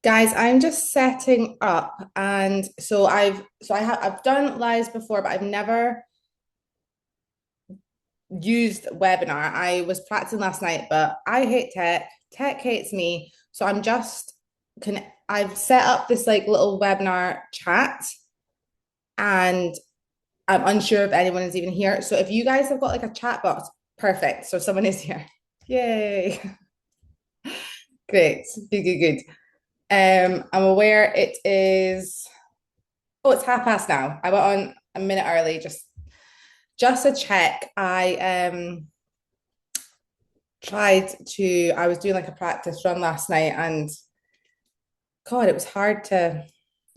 Guys, I'm just setting up, and I've done lives before, but I've never used webinar. I was practicing last night, but I hate tech. Tech hates me. So I've set up this like little webinar chat, and I'm unsure if anyone is even here. So if you guys have got like a chat box, perfect. So someone is here. Yay. Great. Good, good, good. I'm aware it is. Oh, it's half past now. I went on a minute early, just a check. I I was doing like a practice run last night, and God, it was hard to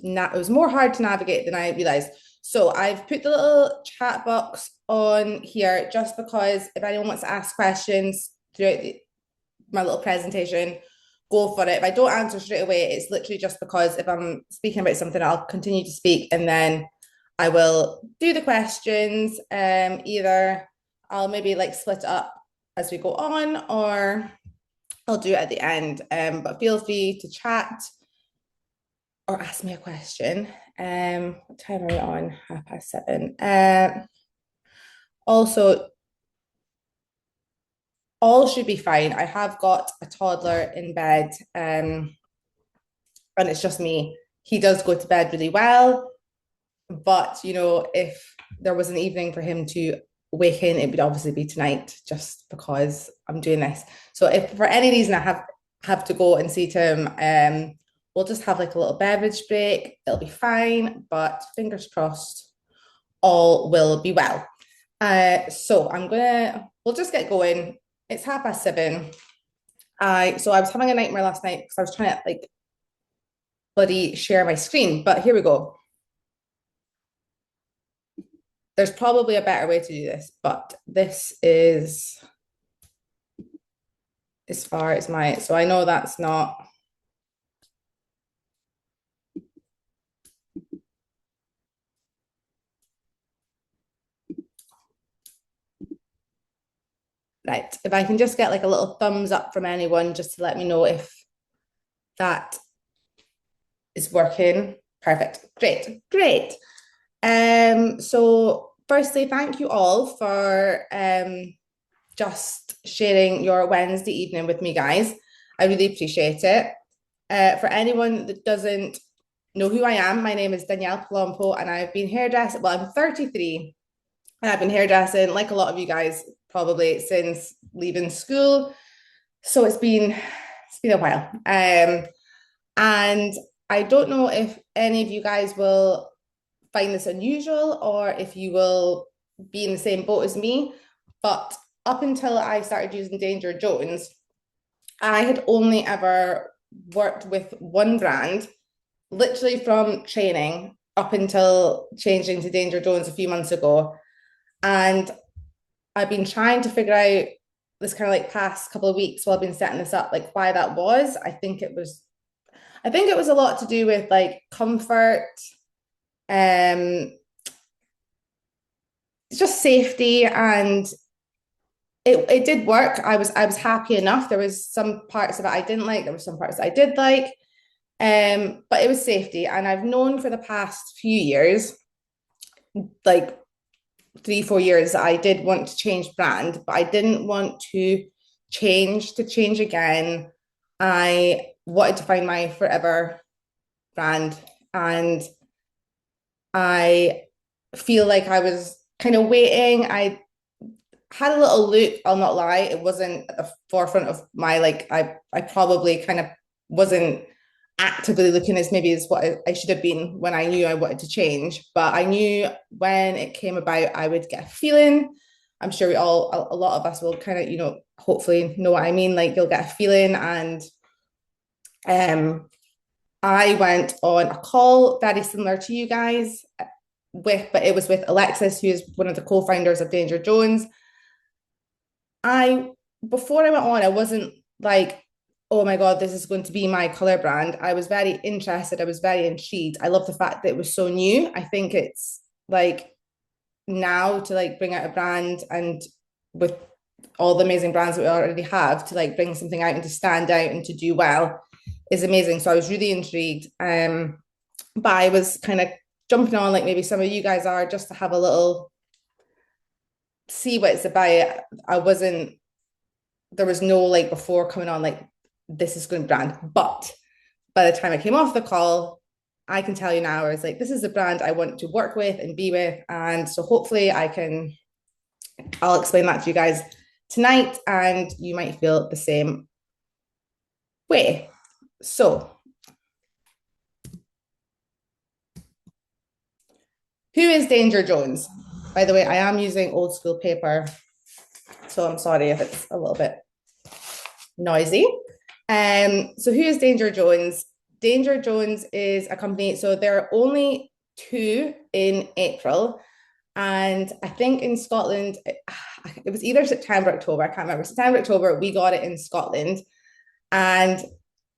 it was more hard to navigate than I realized. So I've put the little chat box on here just because if anyone wants to ask questions throughout my little presentation, go for it. If I don't answer straight away, it's literally just because if I'm speaking about something, I'll continue to speak and then I will do the questions. Either I'll maybe like split it up as we go on, or I'll do it at the end. But feel free to chat or ask me a question. What time are we on? 7:30. Also, all should be fine. I have got a toddler in bed, and it's just me. He does go to bed really well, but if there was an evening for him to wake in, it would obviously be tonight, just because I'm doing this. So if for any reason I have to go and see to him, we'll just have like a little beverage break. It'll be fine, but fingers crossed, all will be well. So we'll just get going. It's 7:30. I was having a nightmare last night because I was trying to like bloody share my screen, but here we go. There's probably a better way to do this, but this is as far as so I know that's not right. If I can just get like a little thumbs up from anyone just to let me know if that is working. Perfect. Great. Great. So firstly, thank you all for just sharing your Wednesday evening with me, guys. I really appreciate it. For anyone that doesn't know who I am, my name is Danielle Palompo, and I've been hairdressing. Well, I'm 33, and I've been hairdressing like a lot of you guys probably since leaving school. So it's been a while. And I don't know if any of you guys will find this unusual or if you will be in the same boat as me. But up until I started using Danger Jones, I had only ever worked with one brand, literally from training up until changing to Danger Jones a few months ago. And I've been trying to figure out this kind of like past couple of weeks while I've been setting this up, like why that was. I think it was a lot to do with like comfort, um, just safety, and it did work. I was happy enough. There was some parts of it I didn't like. There were some parts I did like. But it was safety. And I've known for the past few years, like 3, 4 years, that I did want to change brand, but I didn't want to change again. I wanted to find my forever brand. And I feel like I was kind of waiting. I had a little look, I'll not lie. It wasn't at the forefront of my like I probably kind of wasn't actively looking as maybe as what I should have been when I knew I wanted to change. But I knew when it came about, I would get a feeling. I'm sure a lot of us will kind of, hopefully know what I mean. Like you'll get a feeling. And um, I went on a call very similar to you guys but it was with Alexis, who is one of the co-founders of Danger Jones. I Before I went on, I wasn't like, oh my God, this is going to be my color brand. I was very interested. I was very intrigued. I love the fact that it was so new. I think it's like now to like bring out a brand, and with all the amazing brands that we already have, to like bring something out and to stand out and to do well. is amazing. So I was really intrigued. But I was kind of jumping on, like maybe some of you guys are, just to have a little see what it's about. I wasn't, there was no like before coming on, like, this is going to brand. But by the time I came off the call, I can tell you now, I was like, this is the brand I want to work with and be with. And so hopefully I'll explain that to you guys tonight, and you might feel the same way. So, who is Danger Jones? By the way, I am using old school paper, so I'm sorry if it's a little bit noisy. So who is Danger Jones? Danger Jones is a company, so there are only two in April. And I think in Scotland, it was either September, October, I can't remember. September, October, we got it in Scotland. And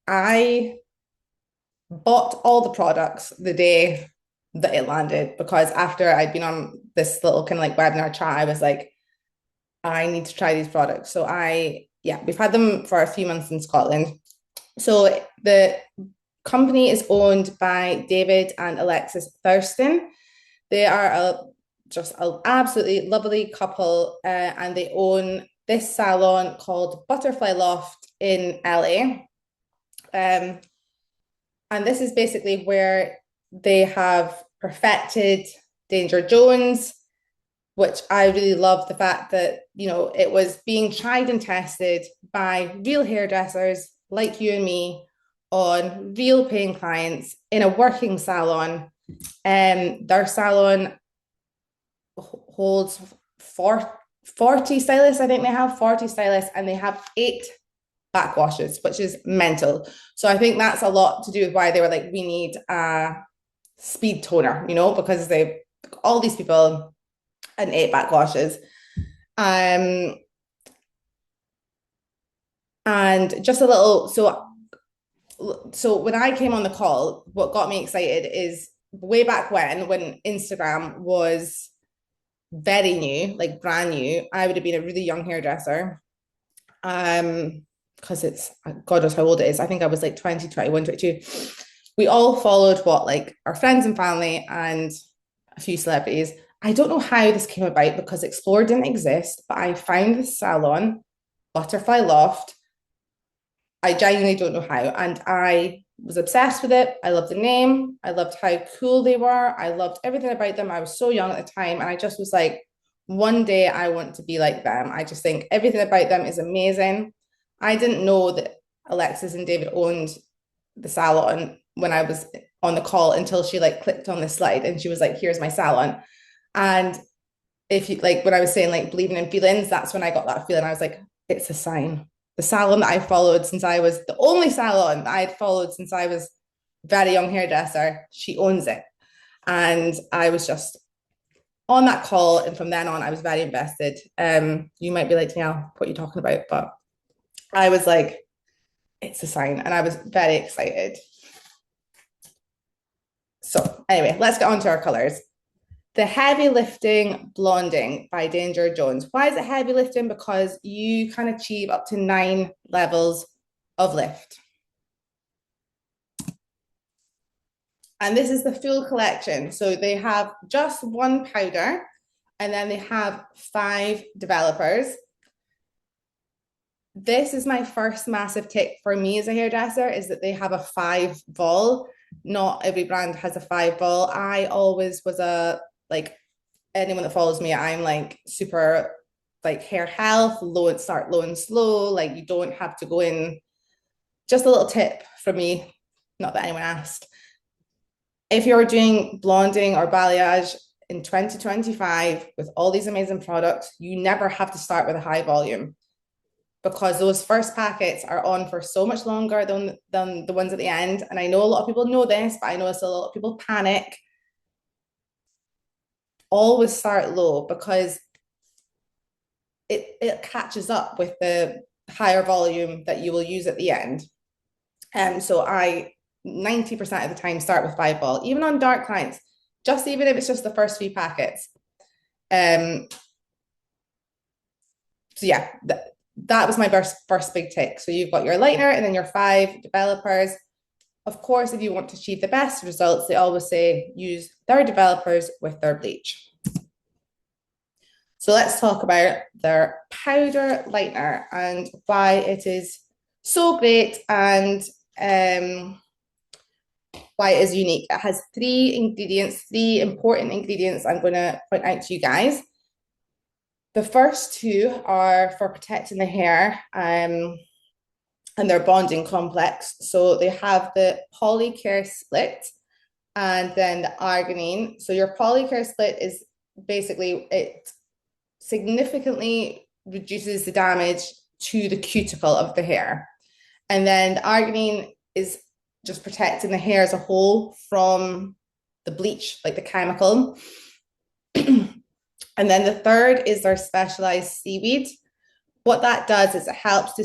I bought all the products the day that it landed, because after I'd been on this little kind of like webinar chat, I was like, I need to try these products. So we've had them for a few months in Scotland. So the company is owned by David and Alexis Thurston. They are just an absolutely lovely couple, and they own this salon called Butterfly Loft in LA. And this is basically where they have perfected Danger Jones, which I really love the fact that, it was being tried and tested by real hairdressers like you and me on real paying clients in a working salon. Their salon holds 40 stylists. I think they have 40 stylists, and they have 8 backwashes, which is mental. So I think that's a lot to do with why they were like, we need a speed toner, because they all these people and 8 backwashes. And just a little, so when I came on the call, what got me excited is way back when Instagram was very new, like brand new, I would have been a really young hairdresser. Because it's, God knows how old it is. I think I was like 20, 21, 22. We all followed like our friends and family and a few celebrities. I don't know how this came about, because Explore didn't exist, but I found this salon, Butterfly Loft. I genuinely don't know how. And I was obsessed with it. I loved the name. I loved how cool they were. I loved everything about them. I was so young at the time. And I just was like, one day I want to be like them. I just think everything about them is amazing. I didn't know that Alexis and David owned the salon when I was on the call, until she like clicked on the slide and she was like, here's my salon. And if you like, when I was saying like believing in feelings, that's when I got that feeling. I was like, it's a sign. The salon that I followed since I was the only salon that I had followed since I was very young hairdresser, she owns it. And I was just on that call, and from then on, I was very invested. You might be like, Danielle, what are you talking about? But I was like, it's a sign, and I was very excited. So anyway, let's get on to our colors. The Heavy Lifting Blonding by Danger Jones. Why is it heavy lifting? Because you can achieve up to 9 levels of lift. And this is the full collection. So they have just 1 powder, and then they have 5 developers. This is my first massive tick for me as a hairdresser, is that they have a 5 vol. Not every brand has a 5 vol. I always was anyone that follows me, I'm like super like hair health, start low and slow. Like, you don't have to go in. Just a little tip from me, not that anyone asked. If you're doing blonding or balayage in 2025 with all these amazing products, you never have to start with a high volume, because those first packets are on for so much longer than the ones at the end. And I know a lot of people know this, but I know still a lot of people panic. Always start low, because it catches up with the higher volume that you will use at the end. So I 90% of the time start with 5 vol, even on dark clients, even if it's just the first few packets. So yeah, that was my first big tick. So you've got your lightener and then your 5 developers. Of course, if you want to achieve the best results, they always say use their developers with their bleach. So let's talk about their powder lightener and why it is so great and why it is unique. It has 3 ingredients, 3 important ingredients I'm going to point out to you guys. The first 2 are for protecting the hair and their bonding complex. So they have the polycare split and then the arginine. So your polycare split is basically, it significantly reduces the damage to the cuticle of the hair. And then the arginine is just protecting the hair as a whole from the bleach, like the chemical. And then the third is their specialized seaweed. What that does is it helps to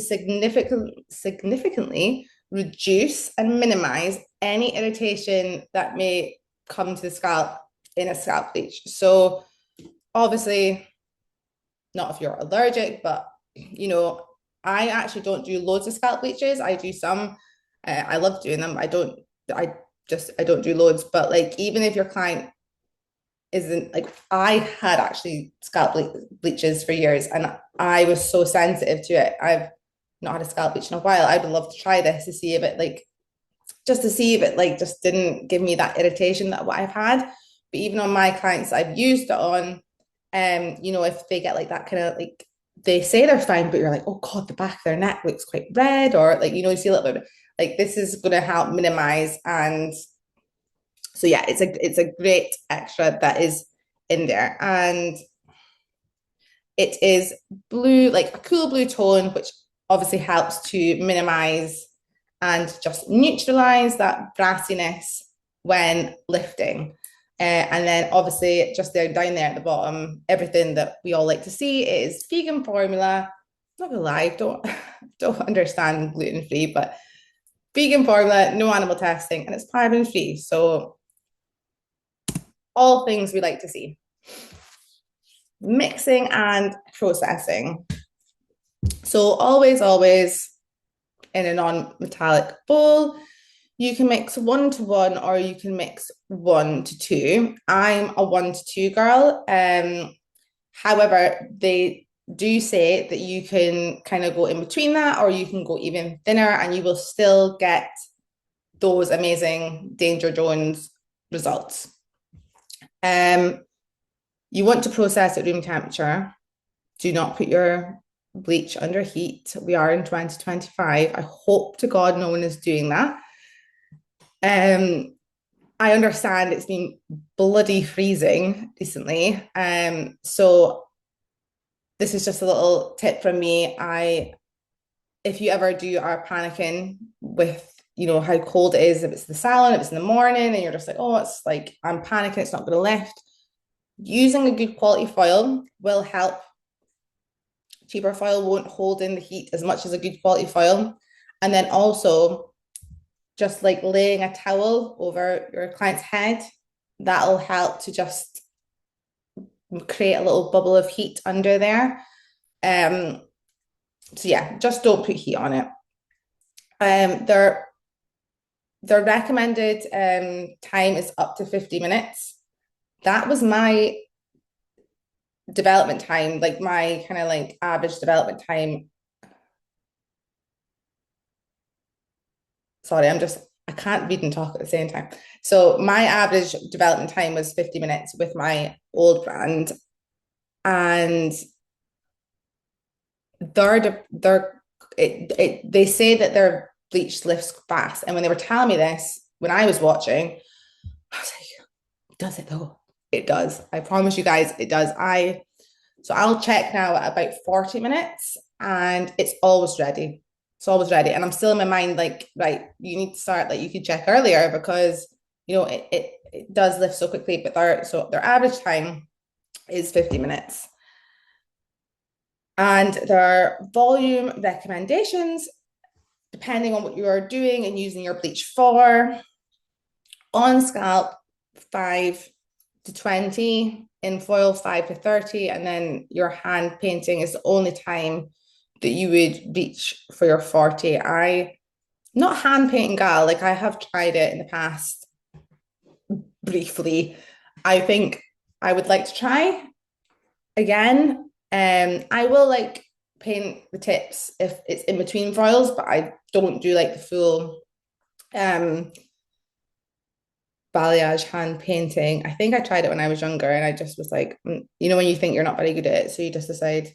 significantly reduce and minimize any irritation that may come to the scalp in a scalp bleach. So obviously, not if you're allergic, but I actually don't do loads of scalp bleaches. I do some. I love doing them. I don't do loads. But like, even if your client isn't like, I had actually scalp bleaches for years, and I was so sensitive to it. I've not had a scalp bleach in a while. I would love to try this to see if it just didn't give me that irritation that what I've had. But even on my clients I've used it on, if they get like that kind of like, they say they're fine, but you're like, oh God, the back of their neck looks quite red, or like, you see a little bit like, this is going to help minimize. And so yeah, it's a great extra that is in there, and it is blue, like a cool blue tone, which obviously helps to minimize and just neutralize that brassiness when lifting. And then obviously just down there at the bottom, everything that we all like to see is vegan formula. I'm not gonna lie, don't understand gluten-free, but vegan formula, no animal testing, and it's paraben-free. So all things we like to see. Mixing and processing. So always in a non-metallic bowl. You can mix 1 to 1 or you can mix 1 to 2. I'm a 1 to 2 girl. However, they do say that you can kind of go in between that, or you can go even thinner and you will still get those amazing Danger Jones results. You want to process at room temperature. Do not put your bleach under heat. We are in 2025. I hope to God no one is doing that. I understand it's been bloody freezing recently. So this is just a little tip from me. If you ever are panicking with, how cold it is, if it's the salon, if it's in the morning, and you're just like, oh, it's like, I'm panicking, it's not going to lift. Using a good quality foil will help. Cheaper foil won't hold in the heat as much as a good quality foil. And then also, just like laying a towel over your client's head, that'll help to just create a little bubble of heat under there. So yeah, just don't put heat on it. Their recommended time is up to 50 minutes. That was my development time, like my kind of like average development time. Sorry, I can't read and talk at the same time. So my average development time was 50 minutes with my old brand. And they say that their bleach lifts fast. And when they were telling me this, when I was watching, I was like, does it though? It does. I promise you guys, it does. So I'll check now at about 40 minutes and it's always ready. It's always ready. And I'm still in my mind, like, right, you need to start, like, you could check earlier because, it does lift so quickly, but their average time is 50 minutes. And their volume recommendations, depending on what you are doing and using your bleach for, on scalp, 5 to 20, in foil 5 to 30, and then your hand painting is the only time that you would reach for your 40. Not hand painting gal, like I have tried it in the past briefly. I think I would like to try again. I will like paint the tips if it's in between foils, but I don't do like the full balayage hand painting. I think I tried it when I was younger and I just was like, you know, when you think you're not very good at it, so you just decide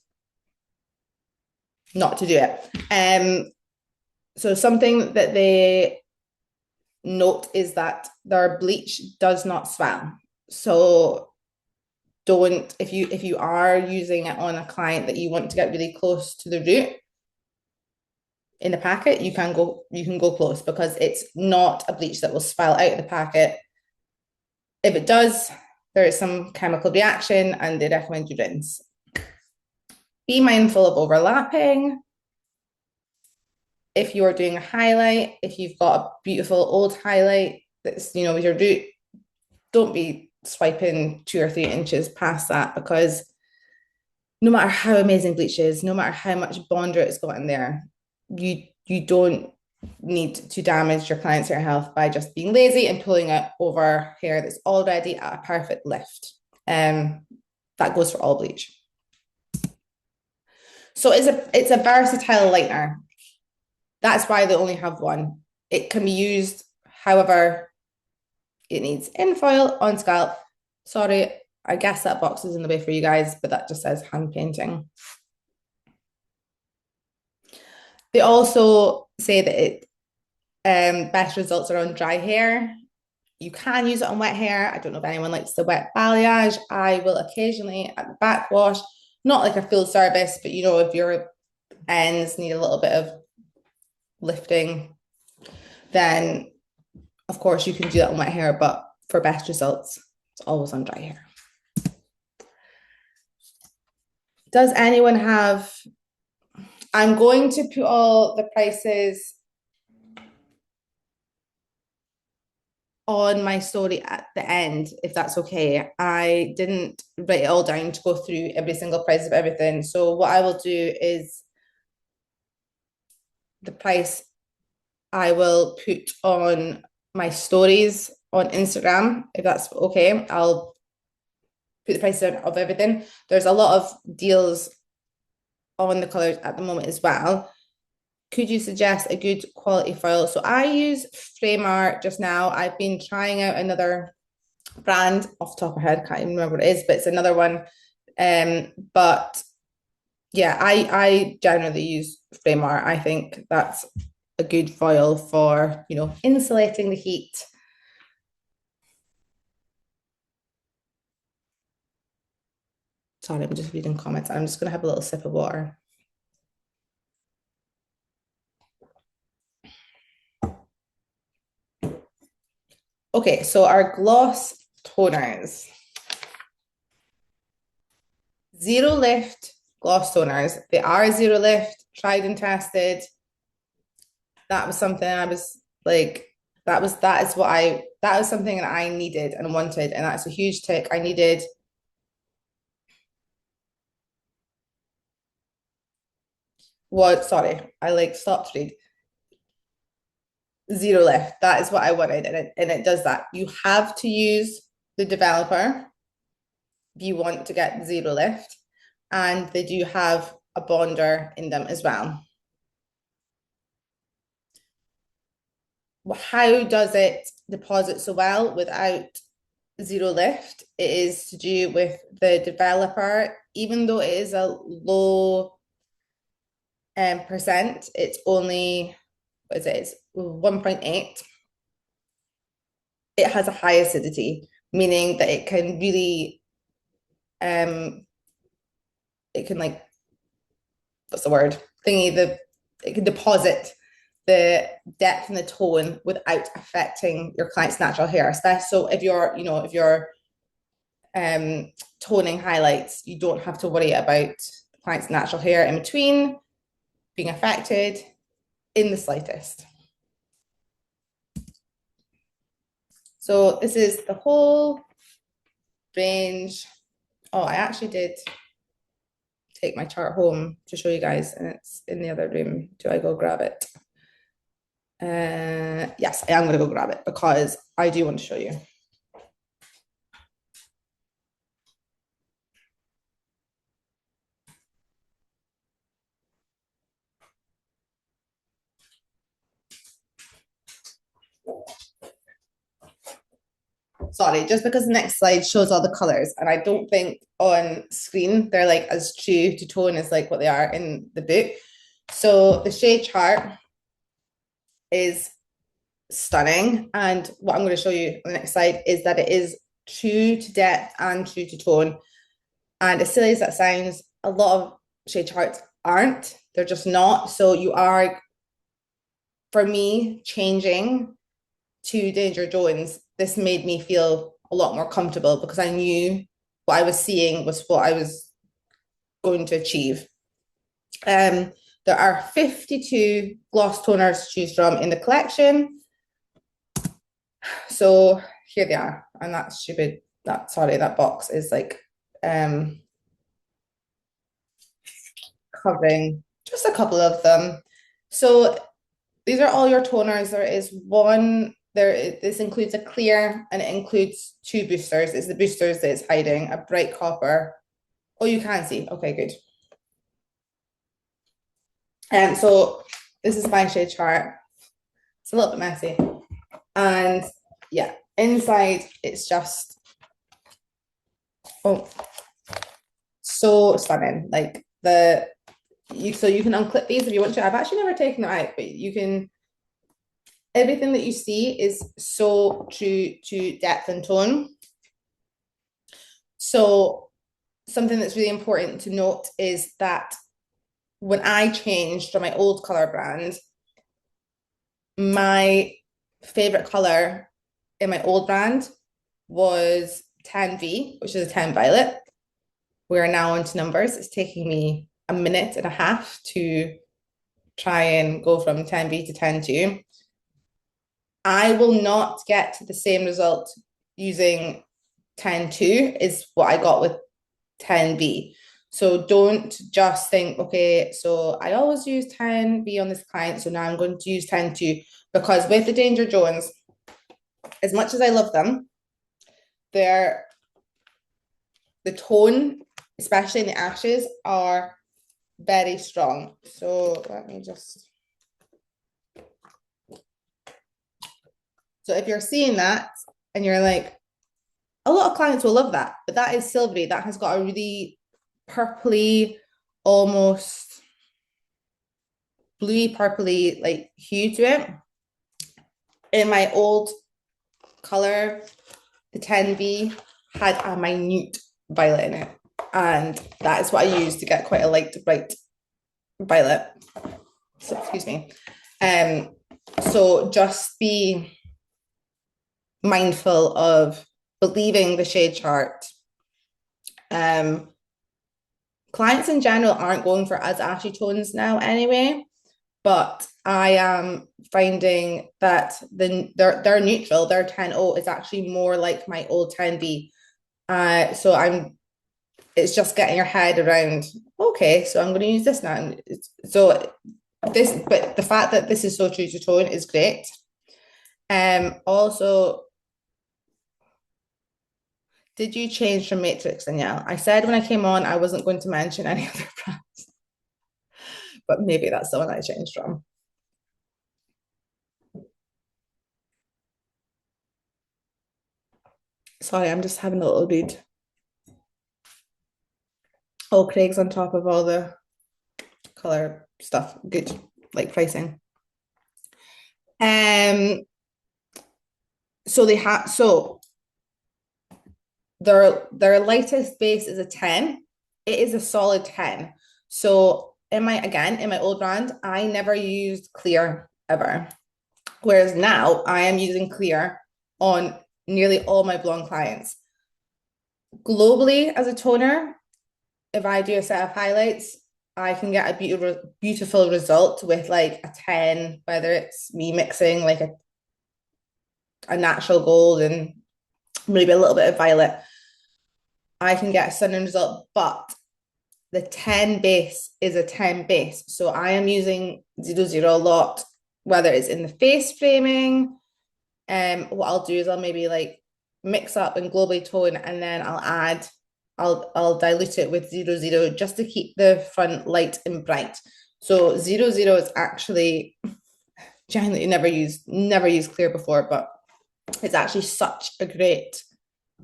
not to do it. So something that they note is that their bleach does not swell. So don't if you are using it on a client that you want to get really close to the root in the packet, you can go close because it's not a bleach that will swell out of the packet. If it does, there is some chemical reaction and they recommend you rinse. Be mindful of overlapping. If you're doing a highlight, if you've got a beautiful old highlight that's, you know, with your root, don't be swiping 2 or 3 inches past that because no matter how amazing bleach is, no matter how much bonder it's got in there, you don't need to damage your client's hair health by just being lazy and pulling it over hair that's already at a perfect lift. That goes for all bleach. So it's a versatile lightener. That's why they only have one. It can be used however it needs, in foil, on scalp. Sorry, I guess that box is in the way for you guys, but that just says hand painting. They also say that it best results are on dry hair. You can use it on wet hair. I don't know if anyone likes the wet balayage. I will occasionally at the backwash, not like a full service, but you know, if your ends need a little bit of lifting, then of course you can do that on wet hair, but for best results, it's always on dry hair. Does anyone have, I'm going to put all the prices on my story at the end, if that's okay. I didn't write it all down to go through every single price of everything. So what I will do is the price I will put on my stories on Instagram, if that's okay. I'll put the price of everything. There's a lot of deals on the colours at the moment as well. Could you suggest a good quality foil? So I use Framer just now. I've been trying out another brand off the top of my head, can't even remember what it is, but it's another one. But yeah, I generally use Framer. I think that's a good foil for, you know, insulating the heat. Sorry, I'm just reading comments. I'm just going to have a little sip of water. Okay, so our gloss toners. Zero lift gloss toners. They are zero lift, tried and tested. That was something I was like, that was something that I needed and wanted, and that's a huge tick. I needed what, sorry, I like stopped read. Zero lift. That is what I wanted, and it does that. You have to use the developer if you want to get zero lift, and they do have a bonder in them as well. How does it deposit so well without zero lift? It is to do with the developer, even though it is a low percent, it's only, what is it? It's 1.8. It has a high acidity, meaning that it can really it can like, what's the word? It can deposit the depth and the tone without affecting your client's natural hair. Especially so if you're, you know, if you're toning highlights, you don't have to worry about the client's natural hair in between being affected in the slightest. So this is the whole range. Oh, I actually did take my chart home to show you guys, and it's in the other room. Do I go grab it? Yes, I am going to go grab it because I do want to show you. Sorry, just because the next slide shows all the colors, and I don't think on screen they're like as true to tone as like what they are in the book. So the shade chart is stunning, and what I'm going to show you on the next slide is that it is true to depth and true to tone. And as silly as that sounds, a lot of shade charts aren't. They're just not. So you are, for me, changing to Danger Jones, this made me feel a lot more comfortable because I knew what I was seeing was what I was going to achieve. There are 52 gloss toners to choose from in the collection. So here they are. And that's stupid. That box is like covering just a couple of them. So these are all your toners. There is one there. This includes a clear and it includes two boosters. It's the boosters that it's hiding, a bright copper. Oh, you can see. Okay, good. And so this is my shade chart. It's a little bit messy. And yeah, inside it's just so stunning. Like so you can unclip these if you want to. I've actually never taken it out, but you can. Everything that you see is so true to depth and tone. So something that's really important to note is that when I changed from my old color brand, my favorite color in my old brand was 10V, which is a 10 violet. We're now onto numbers. It's taking me a minute and a half to try and go from 10V to 10.2. I will not get to the same result using 10.2 is what I got with 10V. So don't just think, okay, so I always use 10V on this client, so now I'm going to use 10.2, because with the Danger Jones, as much as I love them, the tone, especially in the ashes, are very strong. So let me just... So if you're seeing that and you're like, a lot of clients will love that, but that is silvery. That has got a really purpley, almost bluey purpley like hue to it. In my old color, the 10V had a minute violet in it, and that is what I used to get quite a light bright violet. So excuse me. So just be mindful of believing the shade chart. Clients in general aren't going for as ashy tones now anyway, but I am finding that they're neutral. Their 10.0 is actually more like my old 10V. So it's just getting your head around, okay, so I'm going to use this now. But the fact that this is so true to tone is great. Also, did you change from Matrix, Danielle? I said when I came on, I wasn't going to mention any other brands, but maybe that's the one I changed from. Sorry, I'm just having a little read. Oh, Craig's on top of all the color stuff. Good, like pricing. So their lightest base is a 10. It is a solid 10. So in my old brand, I never used clear ever. Whereas now I am using clear on nearly all my blonde clients. Globally, as a toner, if I do a set of highlights, I can get a beautiful result with like a 10, whether it's me mixing like a natural gold and maybe a little bit of violet. I can get a stunning result, but the 10 base is a 10 base. So I am using 00 a lot, whether it's in the face framing. What I'll do is I'll maybe like mix up and globally tone, and then I'll dilute it with 00 just to keep the front light and bright. So 00 is actually generally never used clear before, but it's actually such a great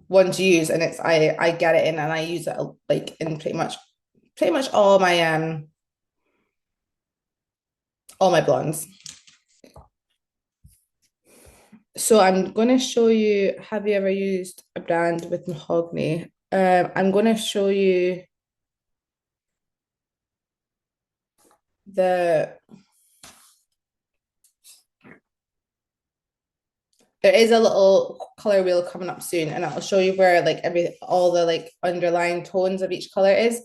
one to use, and it's I get it in and I use it like in pretty much all my blondes. So I'm going to show you, have you ever used a brand with mahogany? I'm going to show you the there is a little color wheel coming up soon, and I'll show you where like all the like underlying tones of each color is.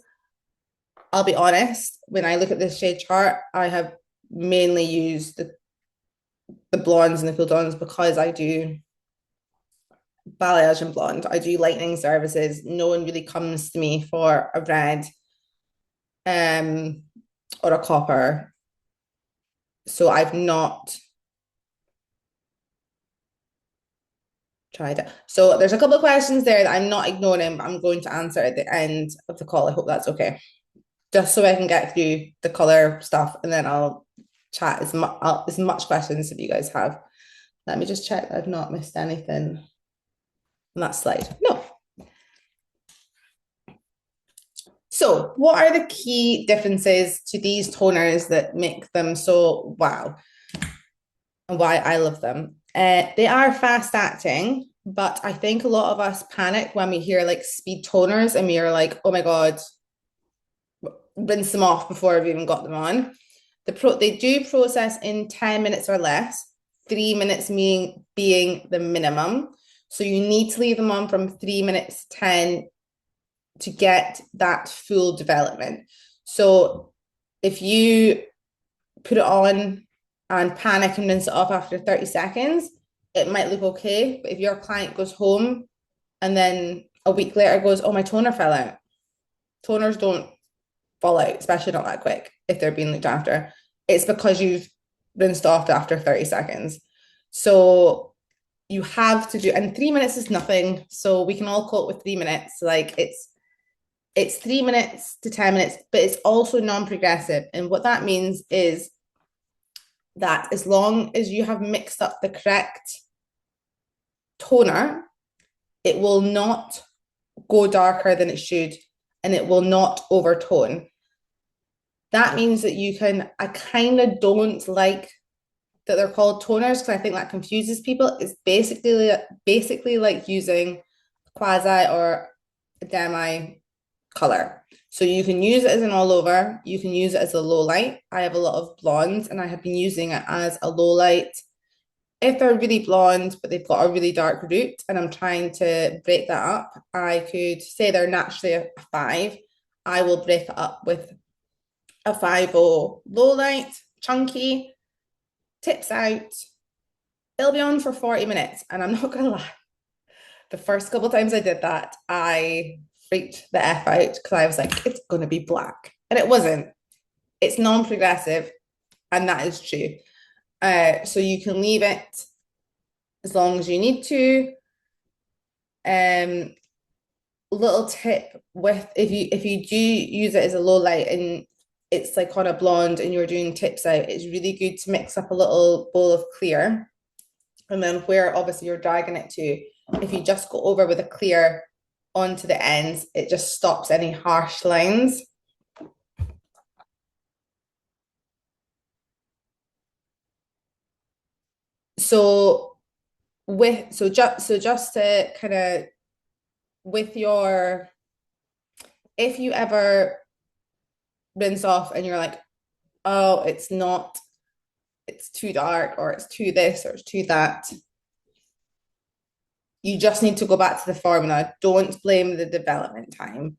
I'll be honest, when I look at this shade chart, I have mainly used the blondes and the cool tones because I do balayage and blonde. I do lightning services. No one really comes to me for a red um or a copper. So I've not tried it. So there's a couple of questions there that I'm not ignoring, but I'm going to answer at the end of the call. I hope that's okay. Just so I can get through the color stuff, and then I'll chat as much questions as you guys have. Let me just check that I've not missed anything on that slide. No. So, what are the key differences to these toners that make them so wow, and why I love them? They are fast acting, but I think a lot of us panic when we hear like speed toners and we are like, oh my God, rinse them off before I've even got them on. They do process in 10 minutes or less, 3 minutes being the minimum. So you need to leave them on from 3 minutes to 10 to get that full development. So if you put it on and panic and rinse it off after 30 seconds, it might look okay. But if your client goes home and then a week later goes, oh, my toner fell out. Toners don't fall out, especially not that quick if they're being looked after. It's because you've rinsed off after 30 seconds. So you have to do, and 3 minutes is nothing. So we can all cope with 3 minutes. Like it's 3 minutes to 10 minutes, but it's also non-progressive. And what that means is that as long as you have mixed up the correct toner, it will not go darker than it should, and it will not overtone. That means that I kind of don't like that they're called toners because I think that confuses people. It's basically like using quasi or a demi color. So you can use it as an all over, you can use it as a low light. I have a lot of blondes and I have been using it as a low light. If they're really blonde, but they've got a really dark root and I'm trying to break that up, I could say they're naturally a 5. I will break it up with a 5-0 low light, chunky, tips out. It'll be on for 40 minutes. And I'm not going to lie, the first couple of times I did that, I freaked the F out because I was like, it's going to be black. And it wasn't. It's non-progressive, and that is true. So you can leave it as long as you need to. Little tip with if you do use it as a low light and it's like on a blonde and you're doing tips out, it's really good to mix up a little bowl of clear. And then where obviously you're dragging it to, if you just go over with a clear onto the ends, it just stops any harsh lines. So just to kind of with your, if you ever rinse off and you're like, oh, it's too dark or it's too this or it's too that, you just need to go back to the formula. Don't blame the development time.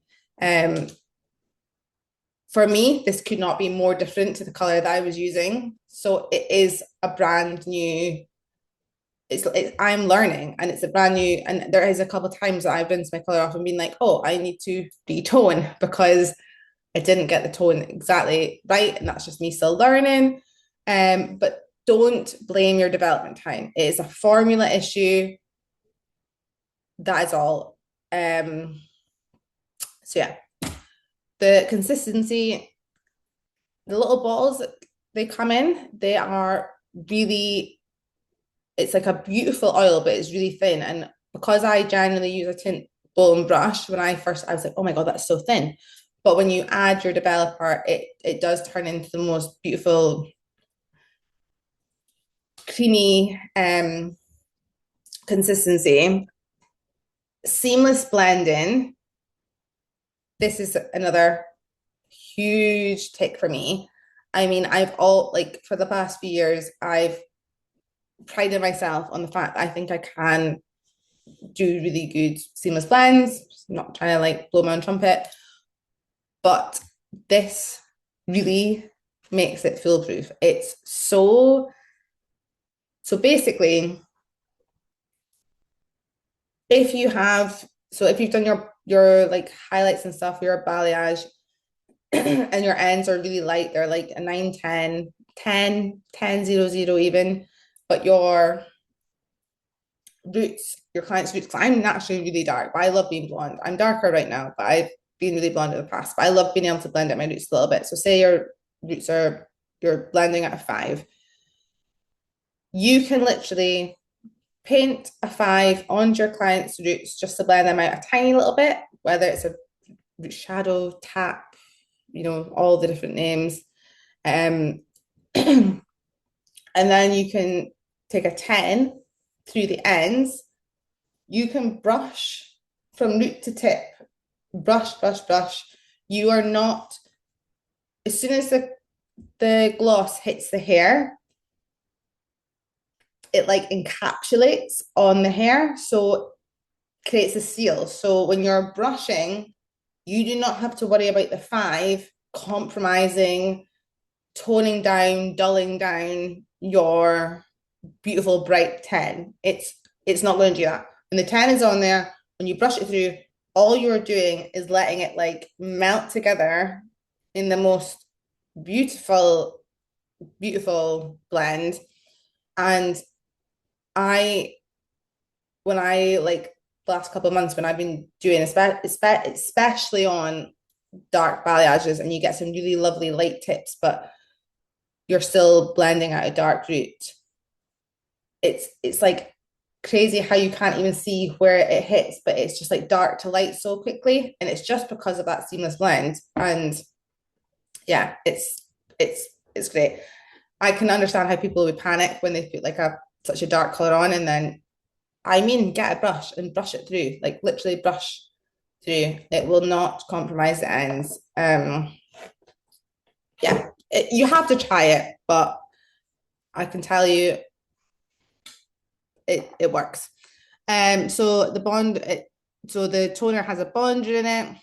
For me, this could not be more different to the color that I was using. So it is a brand new, I'm learning and it's a brand new, and there is a couple of times that I've rinsed my color off and been like, oh, I need to retone because I didn't get the tone exactly right, and that's just me still learning. But don't blame your development time. It is a formula issue. That is all. So yeah, the consistency, the little balls that they come in, they are really, it's like a beautiful oil, but it's really thin. And because I generally use a tint blown brush, when I first, I was like, oh my God, that's so thin. But when you add your developer, it does turn into the most beautiful, creamy consistency. Seamless blending. This is another huge tick for me. I mean, I've all like for the past few years, I've prided myself on the fact that I think I can do really good seamless blends. I'm not trying to like blow my own trumpet, but this really makes it foolproof. It's so basically, if you have if you've done your like highlights and stuff, your balayage, and your ends are really light, they're like a 9, 10, 10, 10, 0, 0 even, but your client's roots, because I'm naturally really dark, but I love being blonde. I'm darker right now, but I've been really blonde in the past, but I love being able to blend out my roots a little bit. So say your roots are, you're blending at a 5, you can literally paint a 5 onto your client's roots just to blend them out a tiny little bit, whether it's a root shadow, tap, all the different names. Um, and then you can take a 10 through the ends. You can brush from root to tip, brush, brush, brush. You are not, as soon as the gloss hits the hair, it like encapsulates on the hair. So creates a seal. So when you're brushing, you do not have to worry about the 5 compromising, toning down, dulling down your beautiful bright 10. It's not going to do that. When the 10 is on there, when you brush it through, all you're doing is letting it like melt together in the most beautiful, beautiful blend. And I, when I like last couple of months when I've been doing, especially on dark balayages, and you get some really lovely light tips, but you're still blending out a dark root. It's like crazy how you can't even see where it hits, but it's just like dark to light so quickly, and it's just because of that seamless blend. And yeah, it's great. I can understand how people would panic when they put like a such a dark color on, and then I mean, get a brush and brush it through, like literally brush through. It will not compromise the ends. Yeah, you have to try it, but I can tell you it works. So so the toner has a bonder in it.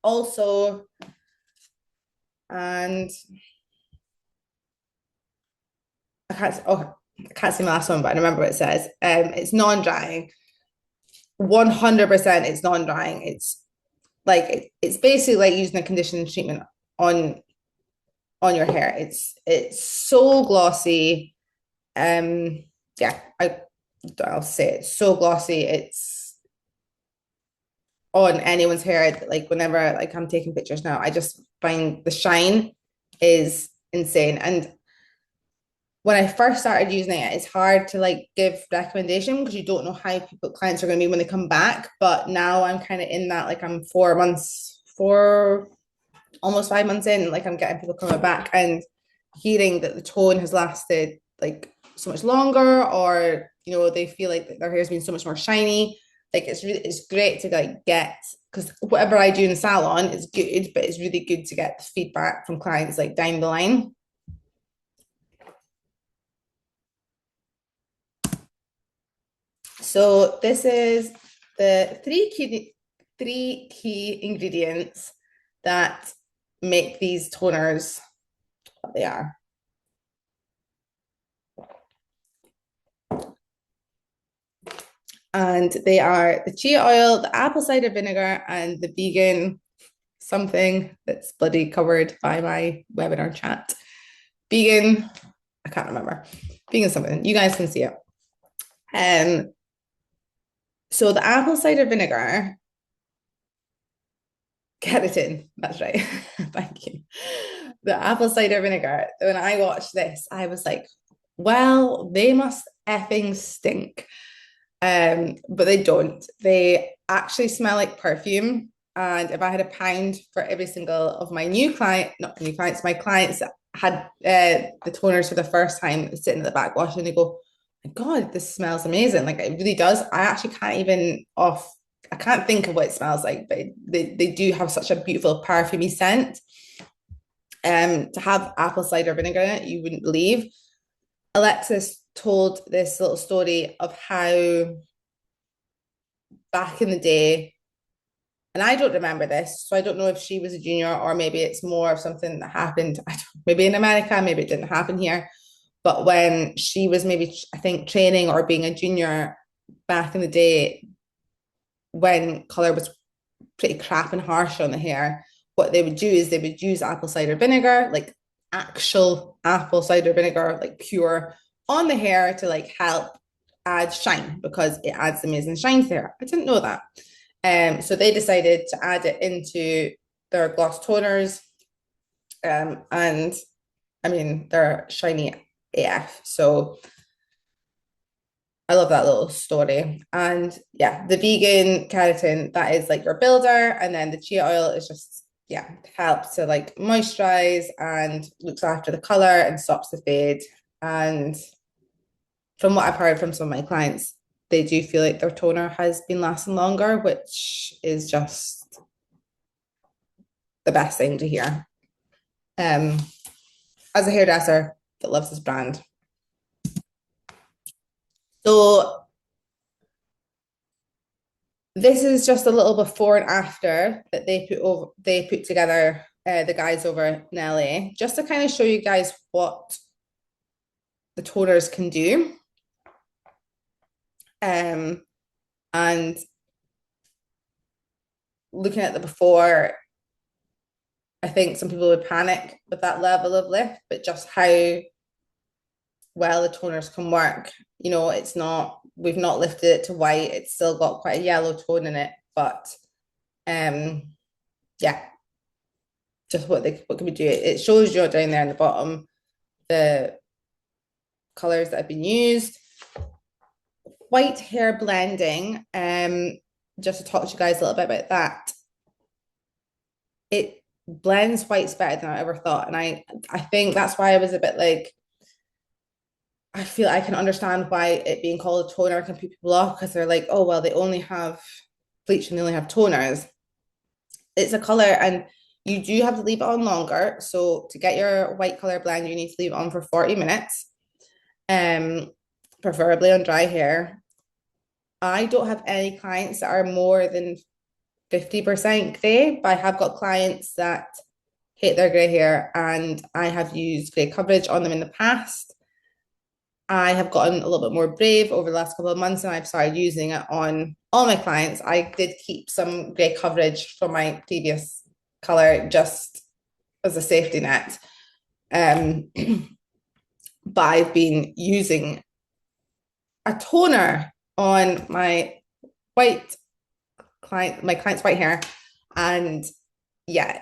Also, and I can't see my last one, but I remember what it says. It's non-drying. 100% it's non-drying. It's like it's basically like using a conditioning treatment on your hair. It's so glossy. Yeah, I'll say it's so glossy. It's on anyone's hair. Like whenever like I'm taking pictures now, I just find the shine is insane. And when I first started using it, it's hard to like give recommendation because you don't know how clients are going to be when they come back. But now I'm kind of in that, like I'm 4 months, almost 5 months in, like I'm getting people coming back and hearing that the tone has lasted like so much longer, or they feel like their hair's been so much more shiny. Like it's great to like get, because whatever I do in the salon is good, but it's really good to get feedback from clients like down the line. So this is the three key ingredients that make these toners what they are. And they are the chia oil, the apple cider vinegar, and the vegan something that's bloody covered by my webinar chat. Vegan, I can't remember. Vegan something. You guys can see it. So the apple cider vinegar, keratin, that's right. Thank you. The apple cider vinegar, when I watched this, I was like, well, they must effing stink. But they don't. They actually smell like perfume. And if I had a pound for every single of my new client, not new clients, my clients that had the toners for the first time sitting at the back wash and they go, my God, this smells amazing. Like it really does. I actually can't even off, I can't think of what it smells like, but they do have such a beautiful perfumey scent. To have apple cider vinegar in it, you wouldn't believe. Alexis told this little story of how back in the day, and I don't remember this, so I don't know if she was a junior or maybe it's more of something that happened, maybe in America, maybe it didn't happen here. But when she was maybe, I think, training or being a junior back in the day, when color was pretty crap and harsh on the hair, what they would do is they would use apple cider vinegar, like actual apple cider vinegar, like pure, on the hair to like help add shine because it adds amazing shine to the hair. I didn't know that. So they decided to add it into their gloss toners. And I mean, they're shiny AF. So I love that little story. And yeah, the vegan keratin, that is like your builder. And then the chia oil is just, yeah, helps to like moisturize and looks after the color and stops the fade. And from what I've heard from some of my clients, they do feel like their toner has been lasting longer, which is just the best thing to hear. As a hairdresser that loves this brand. So this is just a little before and after that they put together the guys over in LA, just to kind of show you guys what the toners can do. And looking at the before, I think some people would panic with that level of lift, but just how well the toners can work. You know, it's not, we've not lifted it to white, it's still got quite a yellow tone in it, but yeah, just what can we do. It shows you down there in the bottom the colors that have been used. White hair blending, just to talk to you guys a little bit about that. It blends whites better than I ever thought. And I think that's why I was a bit like, I feel I can understand why it being called a toner can put people off because they're like, oh, well, they only have bleach and they only have toners. It's a color and you do have to leave it on longer. So to get your white color blend, you need to leave it on for 40 minutes, preferably on dry hair. I don't have any clients that are more than 50% gray, but I have got clients that hate their gray hair and I have used gray coverage on them in the past. I have gotten a little bit more brave over the last couple of months and I've started using it on all my clients. I did keep some gray coverage from my previous color just as a safety net. But I've been using a toner on my white client, my client's white hair. And yeah,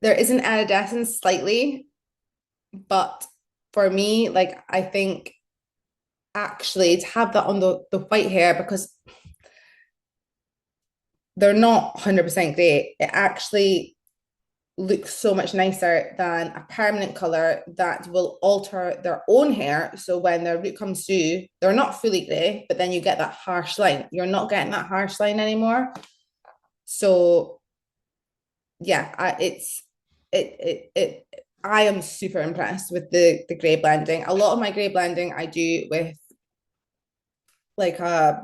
there is an iridescence slightly, but for me, like I think actually to have that on the white hair because they're not 100% gray, it actually looks so much nicer than a permanent color that will alter their own hair. So when their root comes through, they're not fully gray, but then you get that harsh line. You're not getting that harsh line anymore. So yeah, I am super impressed with the gray blending. A lot of my gray blending I do with like a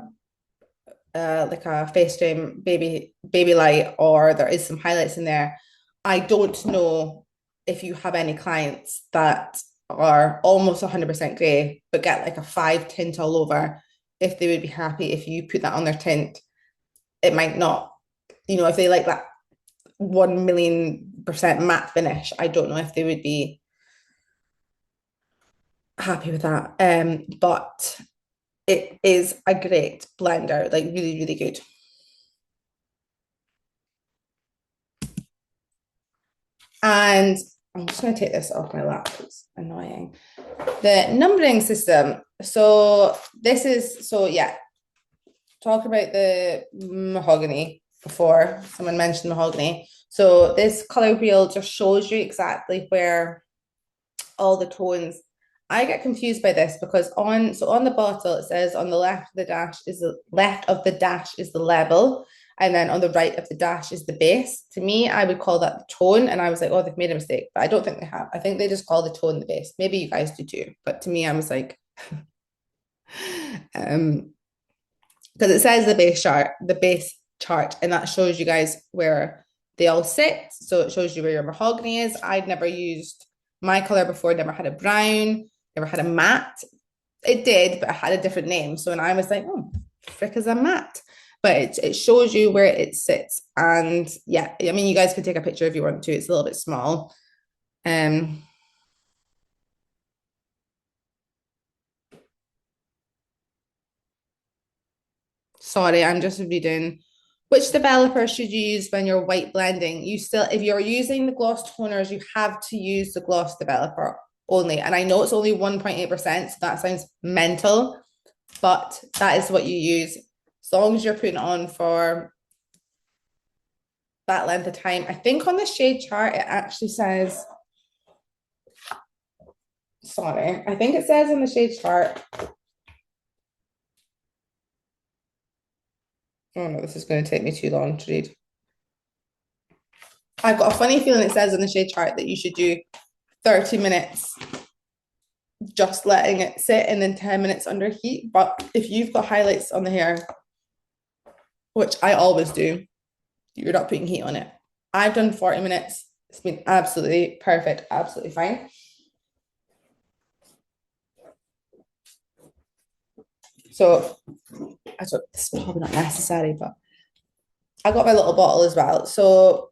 face cream baby light, or there is some highlights in there. I don't know if you have any clients that are almost 100% gray but get like a 5 tint all over, if they would be happy if you put that on their tint. It might not, if they like that 1,000,000% matte finish, I don't know if they would be happy with that. But it is a great blender, like really, really good. And I'm just going to take this off my lap. It's annoying. The numbering system. So this is, so yeah, talk about the mahogany before someone mentioned mahogany. So this color wheel just shows you exactly where all the tones. I get confused by this because on the bottle it says on the left of the dash is the level, and then on the right of the dash is the base. To me, I would call that the tone, and I was like, oh, they've made a mistake, but I don't think they have. I think they just call the tone the base. Maybe you guys do too, but to me, I was like, um, because it says the base chart, and that shows you guys where they all sit. So it shows you where your mahogany is. I'd never used my color before, never had a brown, never had a matte. It did, but it had a different name. So when I was like, oh, frick is a matte. But it shows you where it sits. And yeah, I mean, you guys can take a picture if you want to. It's a little bit small. Um, Sorry, I'm just reading. Which developer should you use when you're white blending? If you're using the gloss toners, you have to use the gloss developer only. And I know it's only 1.8%, so that sounds mental, but that is what you use. As long as you're putting it on for that length of time. I think on the shade chart, it actually says, sorry, I think it says on the shade chart, oh no, this is going to take me too long to read. I've got a funny feeling it says on the shade chart that you should do 30 minutes just letting it sit and then 10 minutes under heat. But if you've got highlights on the hair, which I always do, you're not putting heat on it. I've done 40 minutes. It's been absolutely perfect, absolutely fine. So I thought it's probably not necessary, but I got my little bottle as well. So